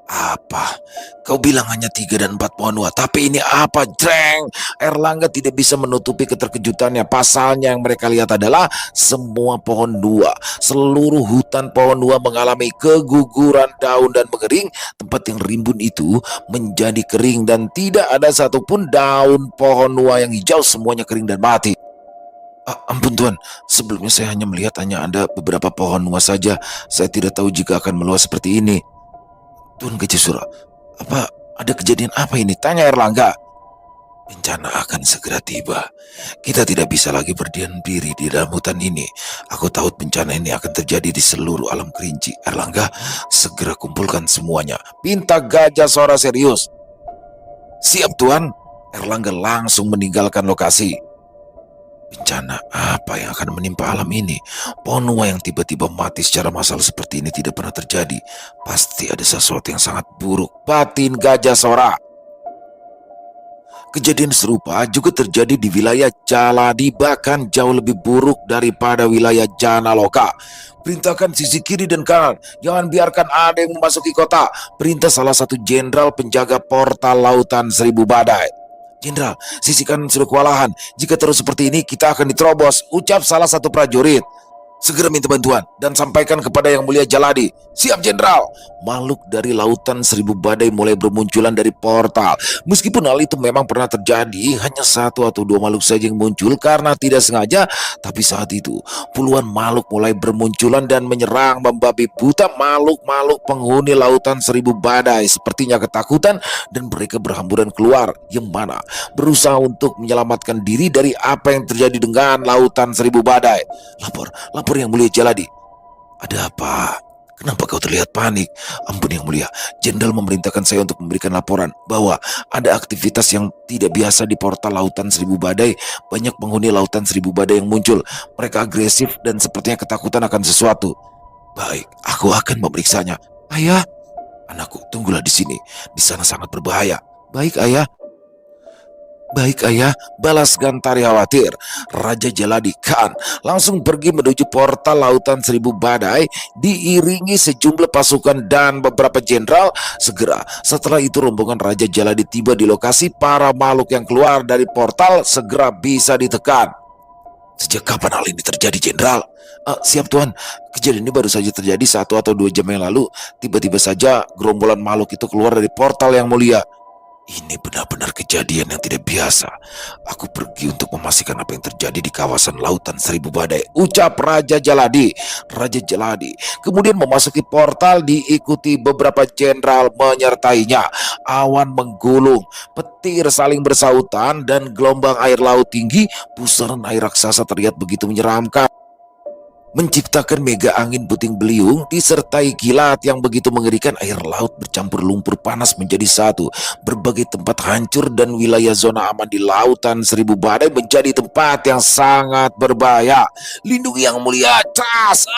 Apa? Kau bilang hanya 3 dan 4 pohon tua, tapi ini apa, Jreng? Erlangga tidak bisa menutupi keterkejutannya. Pasalnya yang mereka lihat adalah semua pohon dua. Seluruh hutan pohon dua mengalami keguguran daun dan mengering. Tempat yang rimbun itu menjadi kering dan tidak ada satupun daun pohon dua yang hijau, semuanya kering dan mati. Ampun Tuan, sebelumnya saya hanya melihat hanya ada beberapa pohon tua saja. Saya tidak tahu jika akan meluas seperti ini. Tuan Gajah Sura, apa ada kejadian apa ini? Tanya Erlangga. Bencana akan segera tiba. Kita tidak bisa lagi berdiam diri di dalam hutan ini. Aku tahu bencana ini akan terjadi di seluruh alam kerinci. Erlangga, segera kumpulkan semuanya. Pinta Gajah Sora serius. Siap Tuan. Erlangga langsung meninggalkan lokasi. Bencana apa yang akan menimpa alam ini? Pohon tua yang tiba-tiba mati secara massal seperti ini tidak pernah terjadi. Pasti ada sesuatu yang sangat buruk. Batin Gajah Sora. Kejadian serupa juga terjadi di wilayah Jaladi, bahkan jauh lebih buruk daripada wilayah Janaloka. Perintahkan sisi kiri dan kanan, jangan biarkan ada yang memasuki kota. Perintah salah satu jenderal penjaga portal lautan seribu badai. Jenderal, sisi kanan sudah kewalahan. Jika terus seperti ini, kita akan diterobos, ucap salah satu prajurit. Segera minta bantuan dan sampaikan kepada Yang Mulia Jaladi. Siap Jenderal. Makhluk dari lautan seribu badai mulai bermunculan dari portal. Meskipun hal itu memang pernah terjadi, hanya satu atau dua makhluk saja yang muncul karena tidak sengaja. Tapi saat itu puluhan makhluk mulai bermunculan dan menyerang membabi buta makhluk-makhluk penghuni lautan seribu badai. Sepertinya ketakutan dan mereka berhamburan keluar, yang mana berusaha untuk menyelamatkan diri dari apa yang terjadi dengan lautan seribu badai. Lapor Yang Mulia Jaladi. Ada apa? Kenapa kau terlihat panik? Ampun Yang Mulia, Jenderal memerintahkan saya untuk memberikan laporan bahwa ada aktivitas yang tidak biasa di portal lautan seribu badai. Banyak penghuni lautan seribu badai yang muncul. Mereka agresif dan sepertinya ketakutan akan sesuatu. Baik, aku akan memeriksanya. Ayah, anakku, tunggulah di sini. Di sana sangat berbahaya. Baik, Ayah. Baik ayah, balas Gantari khawatir. Raja Jaladi Khan langsung pergi menuju portal lautan seribu badai, diiringi sejumlah pasukan dan beberapa jenderal. Segera setelah itu rombongan Raja Jaladi tiba di lokasi. Para makhluk yang keluar dari portal segera bisa ditekan. Sejak kapan hal ini terjadi, Jenderal? Siap Tuan, kejadian ini baru saja terjadi 1 atau 2 jam yang lalu. Tiba-tiba saja gerombolan makhluk itu keluar dari portal Yang Mulia. Ini benar-benar kejadian yang tidak biasa. Aku pergi untuk memastikan apa yang terjadi di kawasan lautan seribu badai, ucap Raja Jaladi. Raja Jaladi kemudian memasuki portal diikuti beberapa jenderal menyertainya. Awan menggulung, petir saling bersautan, dan gelombang air laut tinggi, pusaran air raksasa terlihat begitu menyeramkan, menciptakan mega angin puting beliung disertai kilat yang begitu mengerikan. Air laut bercampur lumpur panas menjadi satu. Berbagai tempat hancur dan wilayah zona aman di lautan seribu badai menjadi tempat yang sangat berbahaya. Lindungi Yang Mulia, cas!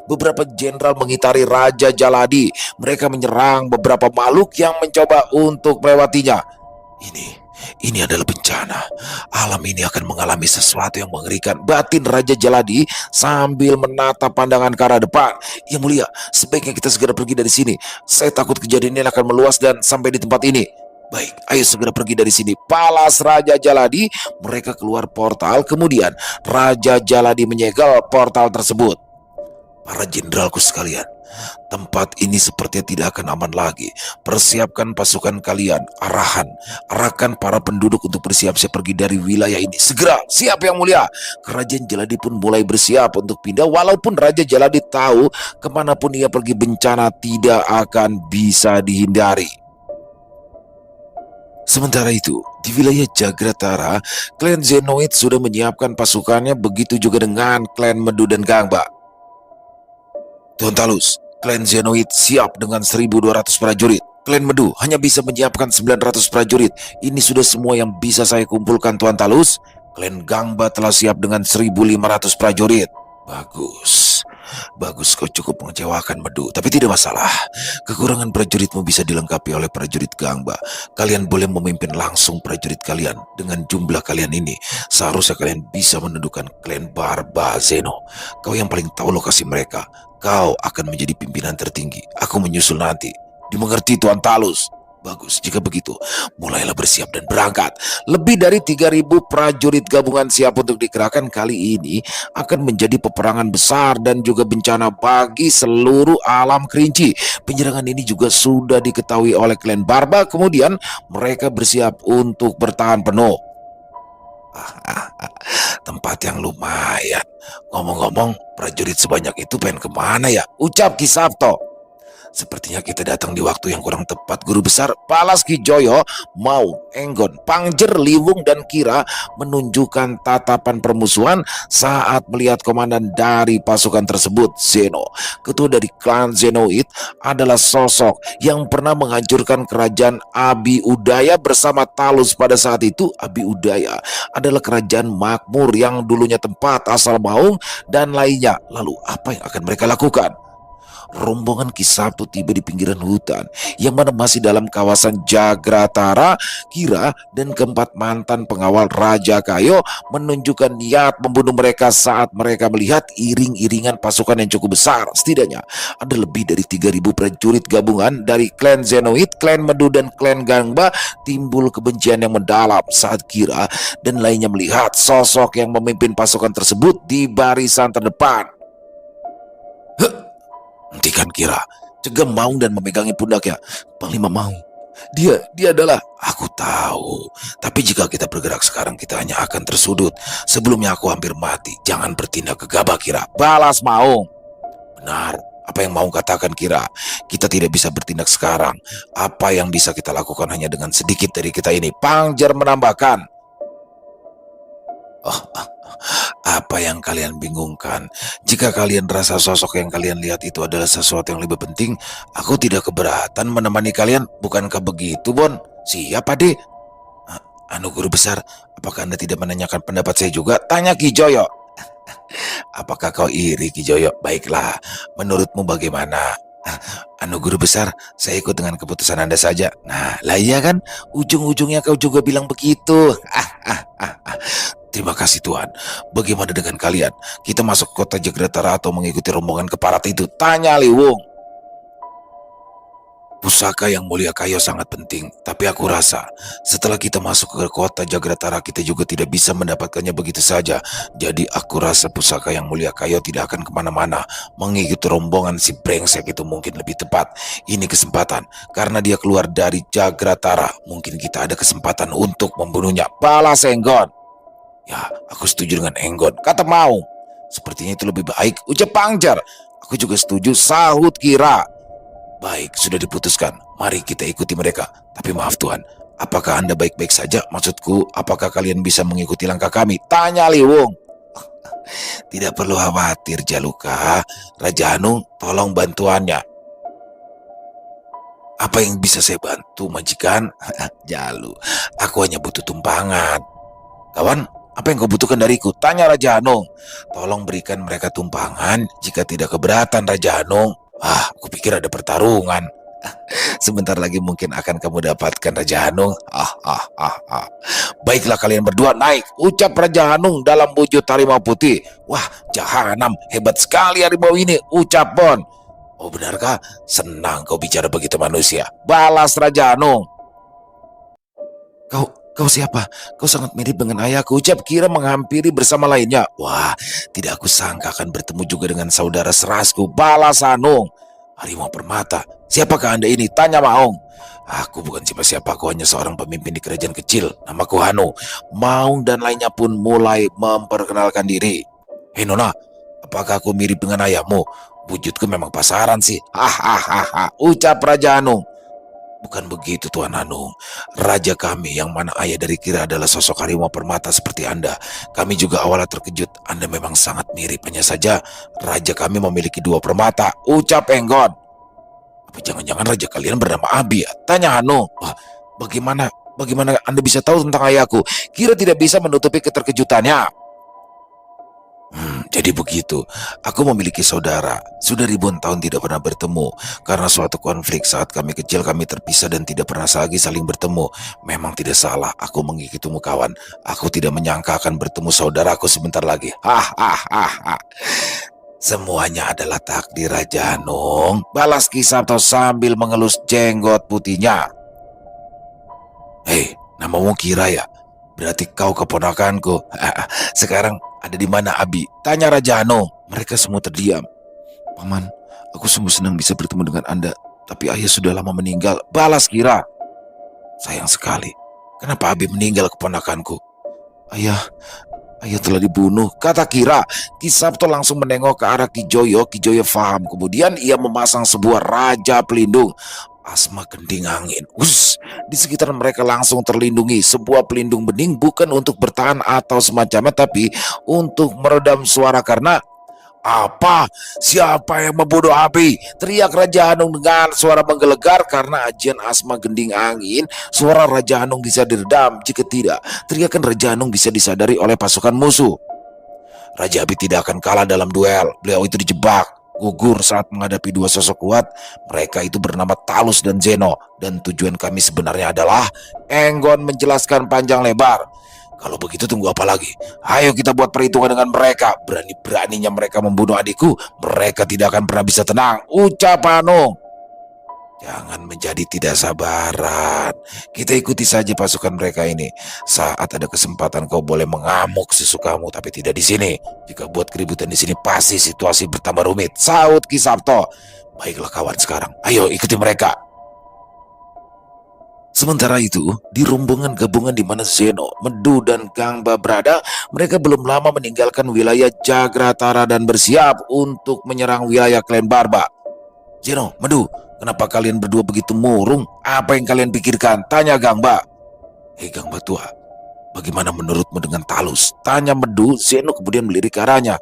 Beberapa jenderal mengitari Raja Jaladi. Mereka menyerang beberapa makhluk yang mencoba untuk melewatinya. Ini adalah bencana. Alam ini akan mengalami sesuatu yang mengerikan, batin Raja Jaladi sambil menatap pandangan ke arah depan. Yang Mulia, sebaiknya kita segera pergi dari sini. Saya takut kejadian ini akan meluas dan sampai di tempat ini. Baik, ayo segera pergi dari sini. Palas Raja Jaladi. Mereka keluar portal, kemudian Raja Jaladi menyegel portal tersebut. Para jenderalku sekalian, tempat ini sepertinya tidak akan aman lagi. Persiapkan pasukan kalian. Arahkan para penduduk untuk bersiap-siap pergi dari wilayah ini. Segera, siap Yang Mulia. Kerajaan Jaladi pun mulai bersiap untuk pindah. Walaupun Raja Jaladi tahu kemanapun ia pergi bencana tidak akan bisa dihindari. Sementara itu, di wilayah Jagratara, klan Zenoid sudah menyiapkan pasukannya, begitu juga dengan klan Medu dan Gangba. Tuan Talus, klan Zenoid siap dengan 1.200 prajurit. Klan Medu hanya bisa menyiapkan 900 prajurit. Ini sudah semua yang bisa saya kumpulkan, Tuan Talus. Klan Gangba telah siap dengan 1.500 prajurit. Bagus, kau cukup mengecewakan Medu, tapi tidak masalah. Kekurangan prajuritmu bisa dilengkapi oleh prajurit Gangba. Kalian boleh memimpin langsung prajurit kalian. Dengan jumlah kalian ini, seharusnya kalian bisa menundukkan klan Barba Zeno. Kau yang paling tahu lokasi mereka. Kau akan menjadi pimpinan tertinggi. Aku menyusul nanti. Dimengerti Tuan Talus. Bagus, jika begitu, mulailah bersiap dan berangkat. Lebih dari 3.000 prajurit gabungan siap untuk dikerahkan. Kali ini akan menjadi peperangan besar dan juga bencana bagi seluruh alam Kerinci. Penyerangan ini juga sudah diketahui oleh klan Barba, kemudian mereka bersiap untuk bertahan penuh. Tempat yang lumayan. Ngomong-ngomong, prajurit sebanyak itu pengen kemana ya? Ucap Ki Sabto. Sepertinya kita datang di waktu yang kurang tepat, Guru Besar. Balas Ki Joyo, Maung, Enggon, Pangjer, Liwung, dan Kira menunjukkan tatapan permusuhan saat melihat komandan dari pasukan tersebut, Zeno. Ketua dari klan Zenoid adalah sosok yang pernah menghancurkan kerajaan Abi Udaya bersama Talus pada saat itu. Abi Udaya adalah kerajaan makmur yang dulunya tempat asal Maung dan lainnya. Lalu apa yang akan mereka lakukan? Rombongan Ki Sabtu tiba di pinggiran hutan yang mana masih dalam kawasan Jagratara. Kira dan keempat mantan pengawal Raja Kayo menunjukkan niat membunuh mereka saat mereka melihat iring-iringan pasukan yang cukup besar. Setidaknya ada lebih dari 3.000 prajurit gabungan dari klan Zenoid, klan Medu, dan klan Gangba. Timbul kebencian yang mendalam saat Kira dan lainnya melihat sosok yang memimpin pasukan tersebut di barisan terdepan. Hentikan Kira, cegah Maung dan memegangi pundaknya. Panglima Maung, dia adalah... Aku tahu, tapi jika kita bergerak sekarang kita hanya akan tersudut. Sebelumnya aku hampir mati. Jangan bertindak gegabah Kira. Balas Maung. Benar, apa yang Maung katakan Kira. Kita tidak bisa bertindak sekarang. Apa yang bisa kita lakukan hanya dengan sedikit dari kita ini. Pangjer menambahkan. Apa yang kalian bingungkan? Jika kalian rasa sosok yang kalian lihat itu adalah sesuatu yang lebih penting, aku tidak keberatan menemani kalian. Bukankah begitu, Bon? Siap, Ade. Anu Guru Besar, apakah Anda tidak menanyakan pendapat saya juga? Tanya Ki Joyo. Apakah kau iri, Ki Joyo? Baiklah, menurutmu bagaimana? Anu Guru Besar, saya ikut dengan keputusan Anda saja. Nah, lah iya kan? Ujung-ujungnya kau juga bilang begitu. Terima kasih Tuhan. Bagaimana dengan kalian? Kita masuk kota Jagratara atau mengikuti rombongan keparat itu? Tanya Liwung. Pusaka yang mulia Kayo sangat penting, tapi aku rasa setelah kita masuk ke kota Jagratara kita juga tidak bisa mendapatkannya begitu saja. Jadi aku rasa pusaka yang mulia Kayo tidak akan kemana-mana. Mengikuti rombongan si brengsek itu mungkin lebih tepat. Ini kesempatan, karena dia keluar dari Jagratara. Mungkin kita ada kesempatan untuk membunuhnya. Balas Enggon. Ya, aku setuju dengan Enggon, kata Maung. Sepertinya itu lebih baik, ucap Pangjar. Aku juga setuju, sahut Kira. Baik, sudah diputuskan. Mari kita ikuti mereka. Tapi maaf Tuhan, apakah Anda baik-baik saja? Maksudku, apakah kalian bisa mengikuti langkah kami? Tanya Liwung. Tidak perlu khawatir Jaluka. Raja Anung, tolong bantuannya. Apa yang bisa saya bantu, majikan? Jalu, aku hanya butuh tumpangan. Kawan, apa yang kau butuhkan dariku? Tanya Raja Anung. Tolong berikan mereka tumpangan. Jika tidak keberatan Raja Anung. Aku pikir ada pertarungan. Sebentar lagi mungkin akan kamu dapatkan Raja Anung. Baiklah kalian berdua naik, ucap Raja Anung dalam wujud harimau putih. Wah, jahanam, hebat sekali harimau ini, ucap Bon. Oh benarkah? Senang kau bicara begitu manusia. Balas Raja Anung. Kau siapa? Kau sangat mirip dengan ayahku, ucap Kira menghampiri bersama lainnya. Wah, tidak aku sangka akan bertemu juga dengan saudara serasku. Balas Anung. Harimau permata. Siapakah Anda ini? Tanya Maung. Aku bukan siapa-siapa, aku hanya seorang pemimpin di kerajaan kecil. Namaku Hanu. Maung dan lainnya pun mulai memperkenalkan diri. Hei Nona, apakah aku mirip dengan ayahmu? Wujudku memang pasaran sih. Ucap Raja Anung. Bukan begitu Tuan Anung. Raja kami yang mana ayah dari Kira adalah sosok harimau permata seperti Anda. Kami juga awalnya terkejut. Anda memang sangat mirip. Hanya saja raja kami memiliki 2 permata. Ucap Enggon. Apa jangan-jangan raja kalian bernama Abi ya? Tanya Anung. Wah, bagaimana Anda bisa tahu tentang ayahku? Kira tidak bisa menutupi keterkejutannya. Jadi begitu, aku memiliki saudara. Sudah ribuan tahun tidak pernah bertemu. Karena suatu konflik saat kami kecil kami terpisah dan tidak pernah lagi saling bertemu. Memang tidak salah, aku mengikutimu kawan. Aku tidak menyangka akan bertemu saudaraku sebentar lagi. Semuanya adalah takdir Raja Anung, balas Ki Sabto sambil mengelus jenggot putihnya. Hei, namamu Kira ya? Berarti kau keponakanku. Sekarang ada di mana Abi? Tanya Raja Anung. Mereka semua terdiam. Paman, aku sungguh senang bisa bertemu dengan Anda, tapi ayah sudah lama meninggal, balas Kira. Sayang sekali. Kenapa Abi meninggal keponakanku? Ayah telah dibunuh, kata Kira. Ki Sabto langsung menengok ke arah Ki Joyo. Ki Joyo faham. Kemudian ia memasang sebuah raja pelindung. Asma Gending Angin. Di sekitar mereka langsung terlindungi. Sebuah pelindung bening bukan untuk bertahan atau semacamnya, tapi untuk meredam suara karena apa? Siapa yang membunuh Abi? Teriak Raja Anung dengan suara menggelegar. Karena ajian Asma Gending Angin, suara Raja Anung bisa diredam. Jika tidak, teriakan Raja Anung bisa disadari oleh pasukan musuh. Raja Abi tidak akan kalah dalam duel. Beliau itu dijebak, gugur saat menghadapi dua sosok kuat. Mereka itu bernama Talus dan Zeno. Dan tujuan kami sebenarnya adalah, Enggon menjelaskan panjang lebar. Kalau begitu tunggu apa lagi? Ayo kita buat perhitungan dengan mereka. Berani-beraninya mereka membunuh adikku, mereka tidak akan pernah bisa tenang, ucap Anung. Jangan menjadi tidak sabaran. Kita ikuti saja pasukan mereka ini. Saat ada kesempatan kau boleh mengamuk sesukamu, tapi tidak di sini. Jika buat keributan di sini pasti situasi bertambah rumit, saut Ki Sabto. Baiklah kawan, sekarang ayo ikuti mereka. Sementara itu, di rombongan gabungan di mana Zeno, Medu, dan Gangba berada, mereka belum lama meninggalkan wilayah Jagratara dan bersiap untuk menyerang wilayah klan Barba. Zeno, Medu, kenapa kalian berdua begitu murung? Apa yang kalian pikirkan? Tanya Gangba. Hei Gangba tua, bagaimana menurutmu dengan Talus? Tanya Medu. Zeno kemudian melirik ke arahnya.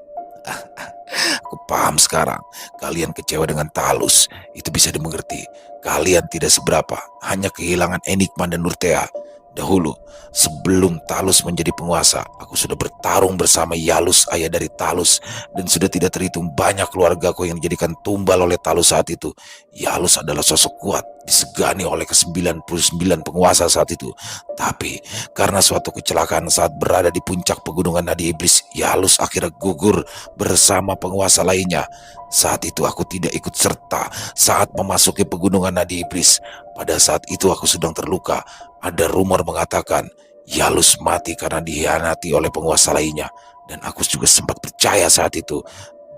Aku paham sekarang. Kalian kecewa dengan Talus. Itu bisa dimengerti. Kalian tidak seberapa. Hanya kehilangan Enigma dan Nurtea. Dahulu, sebelum Talus menjadi penguasa, aku sudah bertarung bersama Yalus, ayah dari Talus, dan sudah tidak terhitung banyak keluargaku yang dijadikan tumbal oleh Talus saat itu. Yalus adalah sosok kuat, disegani oleh ke-99 penguasa saat itu. Tapi, karena suatu kecelakaan saat berada di puncak pegunungan Nadi Iblis, Yalus akhirnya gugur bersama penguasa lainnya. Saat itu aku tidak ikut serta saat memasuki pegunungan Nadi Iblis. Pada saat itu aku sedang terluka. Ada rumor mengatakan Yalus mati karena dihianati oleh penguasa lainnya. Dan aku juga sempat percaya saat itu.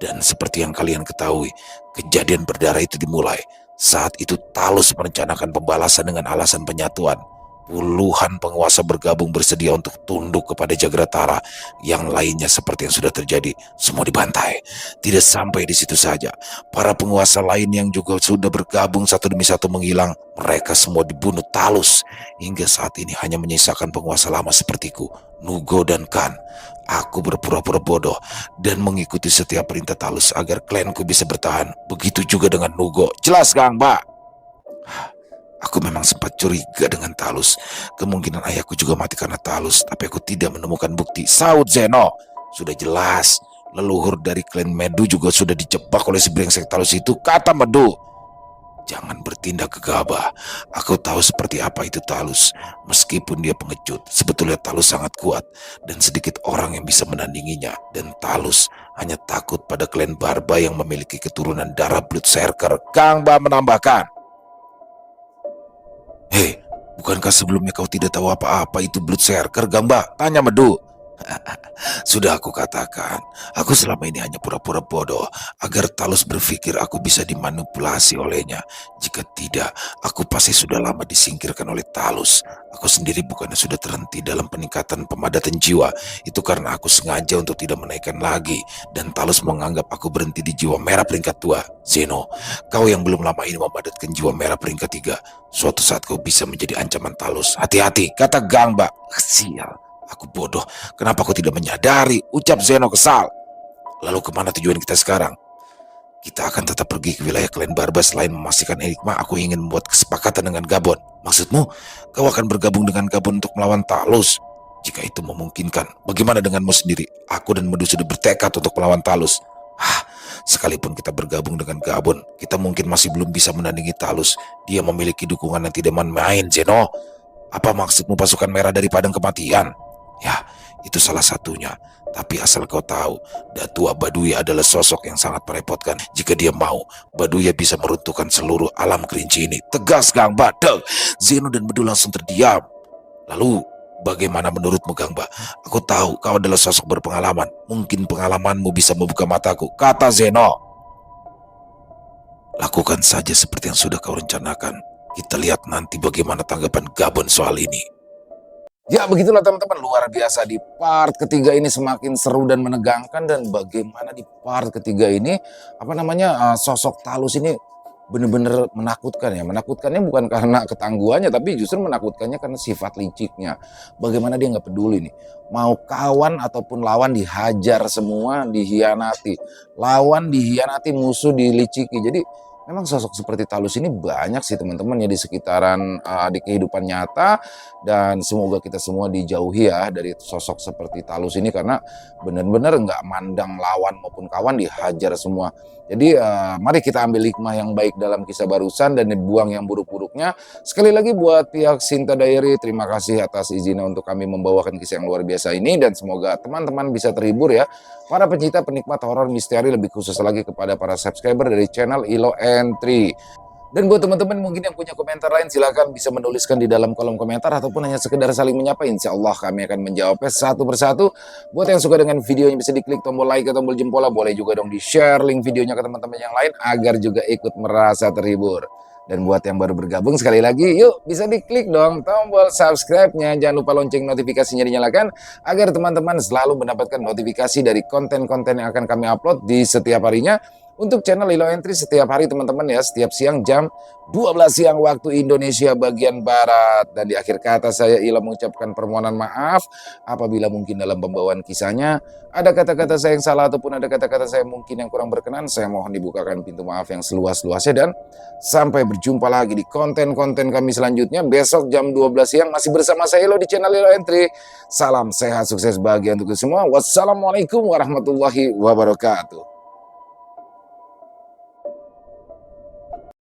Dan seperti yang kalian ketahui, kejadian berdarah itu dimulai saat itu Talus merencanakan pembalasan dengan alasan penyatuan. Puluhan penguasa bergabung bersedia untuk tunduk kepada Jagratara. Yang lainnya seperti yang sudah terjadi, semua dibantai. Tidak sampai di situ saja, para penguasa lain yang juga sudah bergabung satu demi satu menghilang. Mereka semua dibunuh Talus. Hingga saat ini hanya menyisakan penguasa lama sepertiku, Nugo dan Kan. Aku berpura-pura bodoh dan mengikuti setiap perintah Talus agar klanku bisa bertahan. Begitu juga dengan Nugo. Jelas Gangba? Aku memang sempat curiga dengan Talus. Kemungkinan ayahku juga mati karena Talus, tapi aku tidak menemukan bukti, saut Zeno. Sudah jelas, leluhur dari klan Medu juga sudah dijebak oleh si brengsek Talus itu, kata Medu. Jangan bertindak gegabah. Aku tahu seperti apa itu Talus. Meskipun dia pengecut, sebetulnya Talus sangat kuat dan sedikit orang yang bisa menandinginya. Dan Talus hanya takut pada klan Barba yang memiliki keturunan darah Bloodserker. Gangba menambahkan. Hei, bukankah sebelumnya kau tidak tahu apa-apa itu Bloodserker, Gangba? Tanya Medu. Sudah aku katakan, aku selama ini hanya pura-pura bodoh agar Talus berpikir aku bisa dimanipulasi olehnya. Jika tidak, aku pasti sudah lama disingkirkan oleh Talus. Aku sendiri bukannya sudah terhenti dalam peningkatan pemadatan jiwa. Itu karena aku sengaja untuk tidak menaikkan lagi. Dan Talus menganggap aku berhenti di jiwa merah peringkat 2. Zeno, kau yang belum lama ini memadatkan jiwa merah peringkat 3. Suatu saat kau bisa menjadi ancaman Talus. Hati-hati, kata Gangba. Sial. Aku bodoh, kenapa aku tidak menyadari, ucap Zeno kesal. Lalu kemana tujuan kita sekarang? Kita akan tetap pergi ke wilayah klan Barba. Selain memastikan Enigma, aku ingin membuat kesepakatan dengan Gabon. Maksudmu, kau akan bergabung dengan Gabon untuk melawan Talus? Jika itu memungkinkan, bagaimana denganmu sendiri? Aku dan Medu sudah bertekad untuk melawan Talus. Sekalipun kita bergabung dengan Gabon, kita mungkin masih belum bisa menandingi Talus. Dia memiliki dukungan yang tidak main-main, Zeno. Apa maksudmu pasukan merah dari padang kematian? Ya, Itu salah satunya. Tapi asal kau tahu, Datua Baduya adalah sosok yang sangat merepotkan. Jika dia mau, Baduya bisa meruntuhkan seluruh alam kerinci ini. Tegas Gangba. Deng. Zeno dan Bedu langsung terdiam. Lalu, bagaimana menurutmu Gangba? Aku tahu kau adalah sosok berpengalaman. Mungkin pengalamanmu bisa membuka mataku, kata Zeno. Lakukan saja seperti yang sudah kau rencanakan. Kita lihat nanti bagaimana tanggapan Gabon soal ini. Ya begitulah teman-teman, luar biasa di part ketiga ini semakin seru dan menegangkan, dan bagaimana di part ketiga ini sosok Talus ini benar-benar menakutkan ya. Menakutkannya bukan karena ketangguhannya, tapi justru menakutkannya karena sifat liciknya. Bagaimana dia nggak peduli nih, mau kawan ataupun lawan dihajar semua, dihianati. Lawan dihianati, musuh diliciki. Jadi memang sosok seperti Talus ini banyak sih teman-teman ya di sekitaran di kehidupan nyata, dan semoga kita semua dijauhi ya dari sosok seperti Talus ini, karena benar-benar nggak mandang lawan maupun kawan, dihajar semua. Jadi mari kita ambil hikmah yang baik dalam kisah barusan dan dibuang yang buruk-buruknya. Sekali lagi buat pihak Sinta Diary, terima kasih atas izinnya untuk kami membawakan kisah yang luar biasa ini, dan semoga teman-teman bisa terhibur ya. Para pencinta penikmat horor misteri, lebih khusus lagi kepada para subscriber dari channel Ilo Entry. Dan buat teman-teman mungkin yang punya komentar lain, silahkan bisa menuliskan di dalam kolom komentar, ataupun hanya sekedar saling menyapa. Insya Allah kami akan menjawabnya satu persatu. Buat yang suka dengan videonya bisa diklik tombol like atau tombol jempol, boleh juga dong di share link videonya ke teman-teman yang lain agar juga ikut merasa terhibur. Dan buat yang baru bergabung, sekali lagi yuk bisa diklik dong tombol subscribe-nya. Jangan lupa lonceng notifikasinya dinyalakan agar teman-teman selalu mendapatkan notifikasi dari konten-konten yang akan kami upload di setiap harinya. Untuk channel Ilo Entry setiap hari teman-teman ya, setiap siang jam 12 siang waktu Indonesia bagian Barat. Dan di akhir kata saya Ilo mengucapkan permohonan maaf apabila mungkin dalam pembawaan kisahnya ada kata-kata saya yang salah ataupun ada kata-kata saya mungkin yang kurang berkenan. Saya mohon dibukakan pintu maaf yang seluas-luasnya, dan sampai berjumpa lagi di konten-konten kami selanjutnya besok jam 12 siang masih bersama saya Ilo di channel Ilo Entry. Salam sehat, sukses, bahagia untuk kita semua. Wassalamualaikum warahmatullahi wabarakatuh.